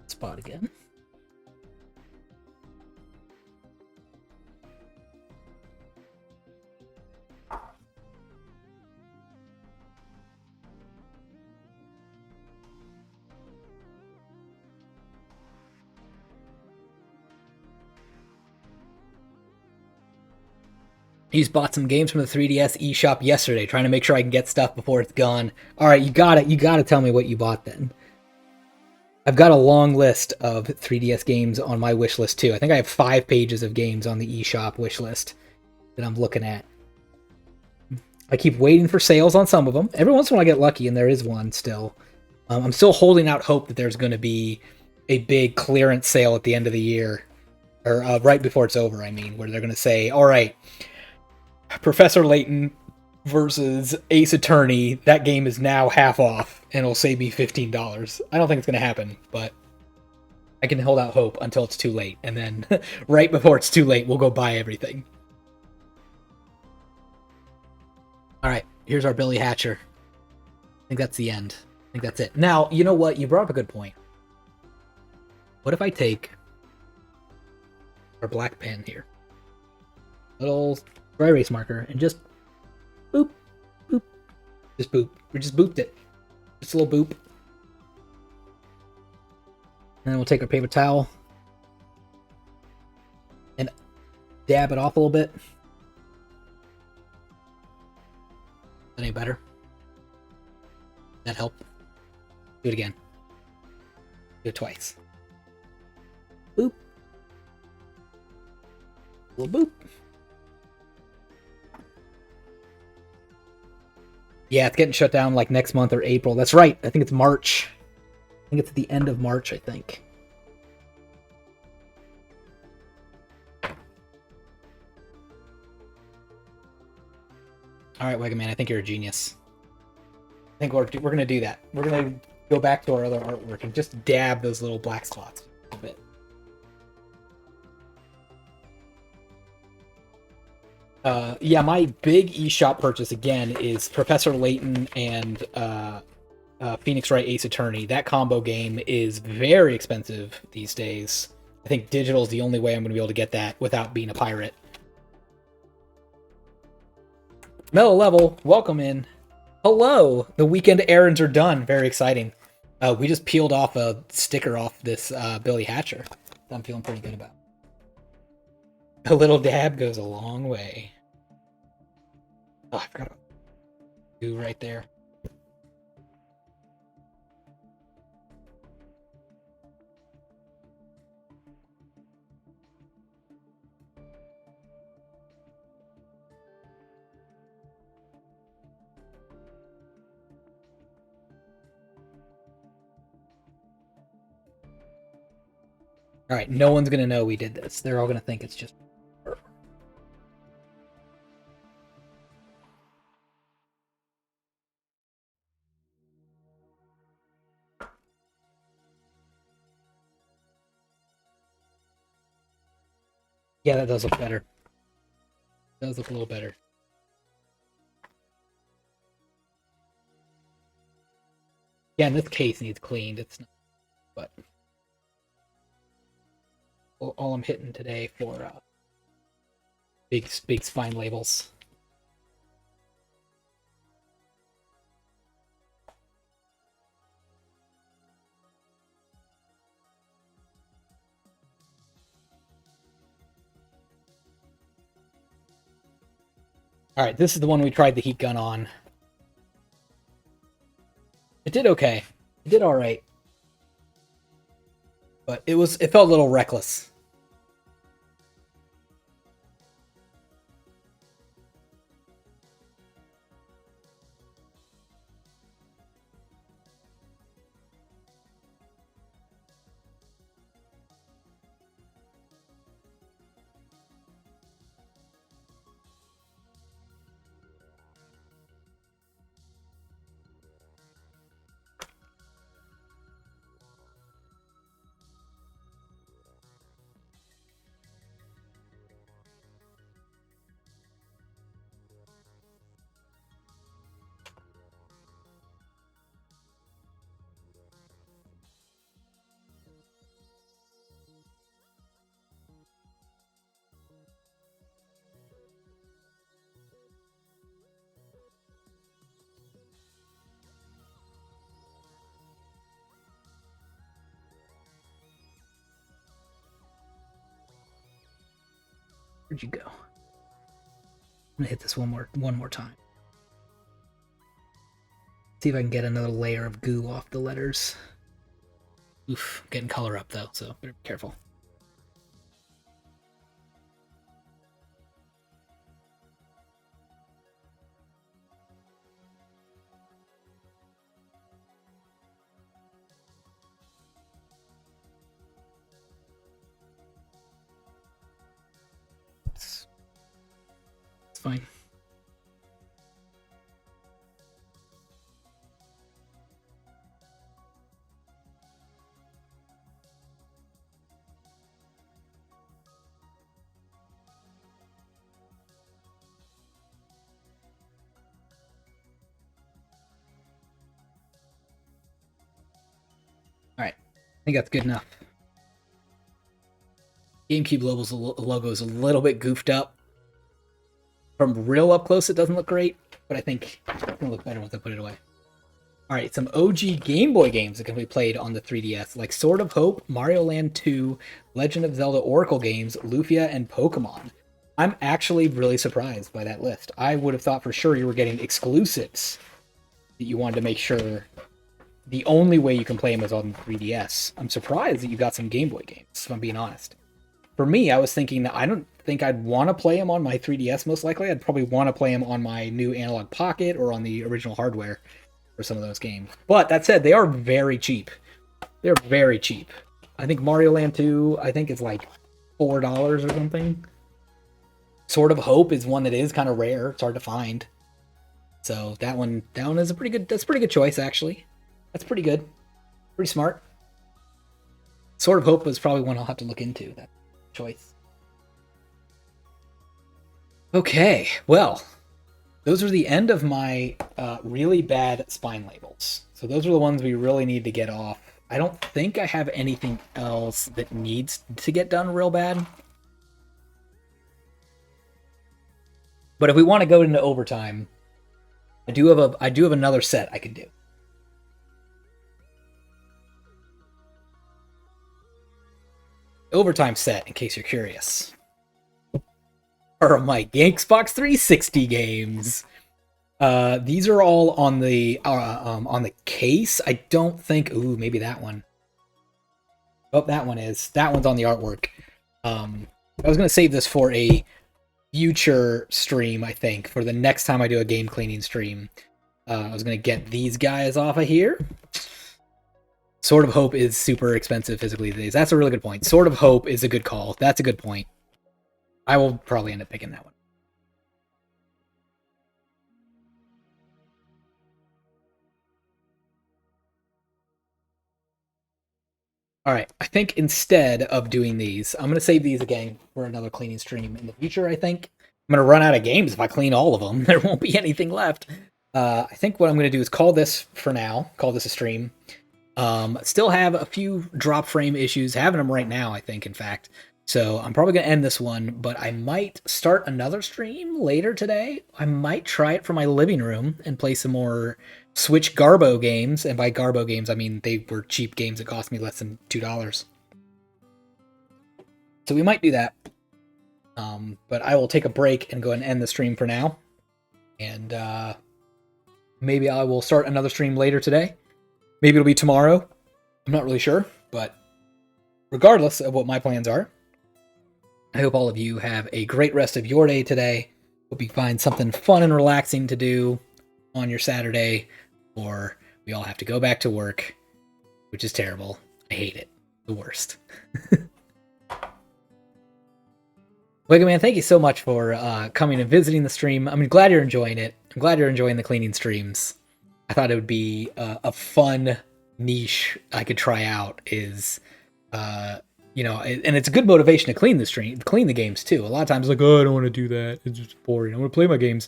Spot again. He's bought some games from the 3DS eShop yesterday, trying to make sure I can get stuff before it's gone. All right, you got it. You got to tell me what you bought then. I've got a long list of 3DS games on my wish list too. I think I have 5 pages of games on the eShop wish list that I'm looking at. I keep waiting for sales on some of them. Every once in a while I get lucky, and there is one still. I'm still holding out hope that there's going to be a big clearance sale at the end of the year, or right before it's over, I mean, where they're going to say, all right, Professor Layton versus Ace Attorney, that game is now half off, and it'll save me $15. I don't think it's going to happen, but I can hold out hope until it's too late, and then right before it's too late, we'll go buy everything. Alright, here's our Billy Hatcher. I think that's the end. I think that's it. Now, you know what? You brought up a good point. What if I take our black pen here, little dry erase marker, and just boop, boop, just boop. We just booped it. Just a little boop. And then we'll take our paper towel and dab it off a little bit. That any better? That help? Do it again. Do it twice. Boop. Boop. Yeah, it's getting shut down like next month or April. That's right. I think it's March. I think it's at the end of March, I think. All right, Wegaman, I think you're a genius. I think we're going to do that. We're going to go back to our other artwork and just dab those little black spots a bit. Yeah, my big eShop purchase again is Professor Layton and Phoenix Wright Ace Attorney. That combo game is very expensive these days. I think digital is the only way I'm going to be able to get that without being a pirate. Mellow Level, welcome in. Hello! The weekend errands are done. Very exciting. We just peeled off a sticker off this Billy Hatcher that I'm feeling pretty good about. A little dab goes a long way. Oh, I forgot about goo right there. All right, no one's gonna know we did this. They're all gonna think it's just. Yeah, that does look better. That does look a little better. Yeah, and this case needs cleaned. It's not, but all I'm hitting today for big spine labels. All right, this is the one we tried the heat gun on. It did okay. It did all right, but it felt a little reckless. Where'd you go? I'm gonna hit this one more time. See if I can get another layer of goo off the letters. Oof, getting color up though, so better be careful. It's fine. Alright, I think that's good enough. GameCube logo is a little bit goofed up. From real up close, it doesn't look great, but I think it's going to look better once I put it away. Alright, some OG Game Boy games that can be played on the 3DS, like Sword of Hope, Mario Land 2, Legend of Zelda Oracle games, Lufia, and Pokemon. I'm actually really surprised by that list. I would have thought for sure you were getting exclusives that you wanted to make sure the only way you can play them is on the 3DS. I'm surprised that you got some Game Boy games, if I'm being honest. for me, I was thinking that I don't think I'd want to play them on my 3DS most likely. I'd probably want to play them on my new Analog Pocket or on the original hardware for some of those games. But that said, they are very cheap. They're very cheap. I think Mario Land 2, I think it's like $4 or something. Sword of Hope is one that is kind of rare. It's hard to find. So that one is that's a pretty good choice, actually. That's pretty good. Pretty smart. Sword of Hope was probably one I'll have to look into, that choice. Okay, well, those are the end of my really bad spine labels. So those are the ones we really need to get off. I don't think I have anything else that needs to get done real bad. But if we want to go into overtime, I do have another set I could do. Overtime set, in case you're curious, are my Xbox 360 games. These are all on the case. I don't think. Ooh, maybe that one. Oh, that one's on the artwork. I was gonna save this for a future stream. I think for the next time I do a game cleaning stream, I was gonna get these guys off of here. Sword of Hope is super expensive physically these days. That's a really good point. Sword of Hope is a good call. That's a good point. I will probably end up picking that one. Alright, I think instead of doing these, I'm going to save these again for another cleaning stream in the future, I think. I'm going to run out of games if I clean all of them. There won't be anything left. I think what I'm going to do is call this for now. Call this a stream. Still have a few drop frame issues. Having them right now, I think, in fact. So I'm probably going to end this one, but I might start another stream later today. I might try it from my living room and play some more Switch Garbo games. And by Garbo games, I mean they were cheap games that cost me less than $2. So we might do that. But I will take a break and go and end the stream for now. And maybe I will start another stream later today. Maybe it'll be tomorrow. I'm not really sure. But regardless of what my plans are, I hope all of you have a great rest of your day today. Hope you find something fun and relaxing to do on your Saturday, or we all have to go back to work, which is terrible. I hate it. The worst. Wigga Man, thank you so much for coming and visiting the stream. I'm glad you're enjoying it. I'm glad you're enjoying the cleaning streams. I thought it would be a fun niche I could try out. And it's a good motivation to clean the games too. A lot of times, like, oh, I don't want to do that. It's just boring. I want to play my games.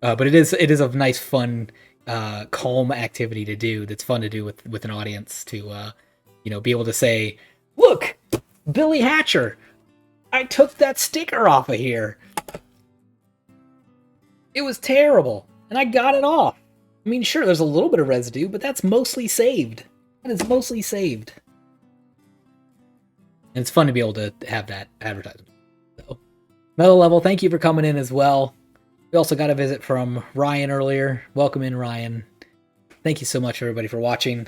But it is a nice, fun, calm activity to do. That's fun to do with an audience to, be able to say, look, Billy Hatcher, I took that sticker off of here. It was terrible, and I got it off. I mean, sure, there's a little bit of residue, but that's mostly saved. That is mostly saved. And it's fun to be able to have that advertisement. So, Metal Level, thank you for coming in as well. We also got a visit from Ryan earlier. Welcome in, Ryan. Thank you so much, everybody, for watching.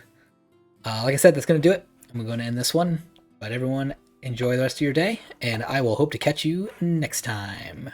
Like I said, that's going to do it. I'm going to end this one. But everyone, enjoy the rest of your day, and I will hope to catch you next time.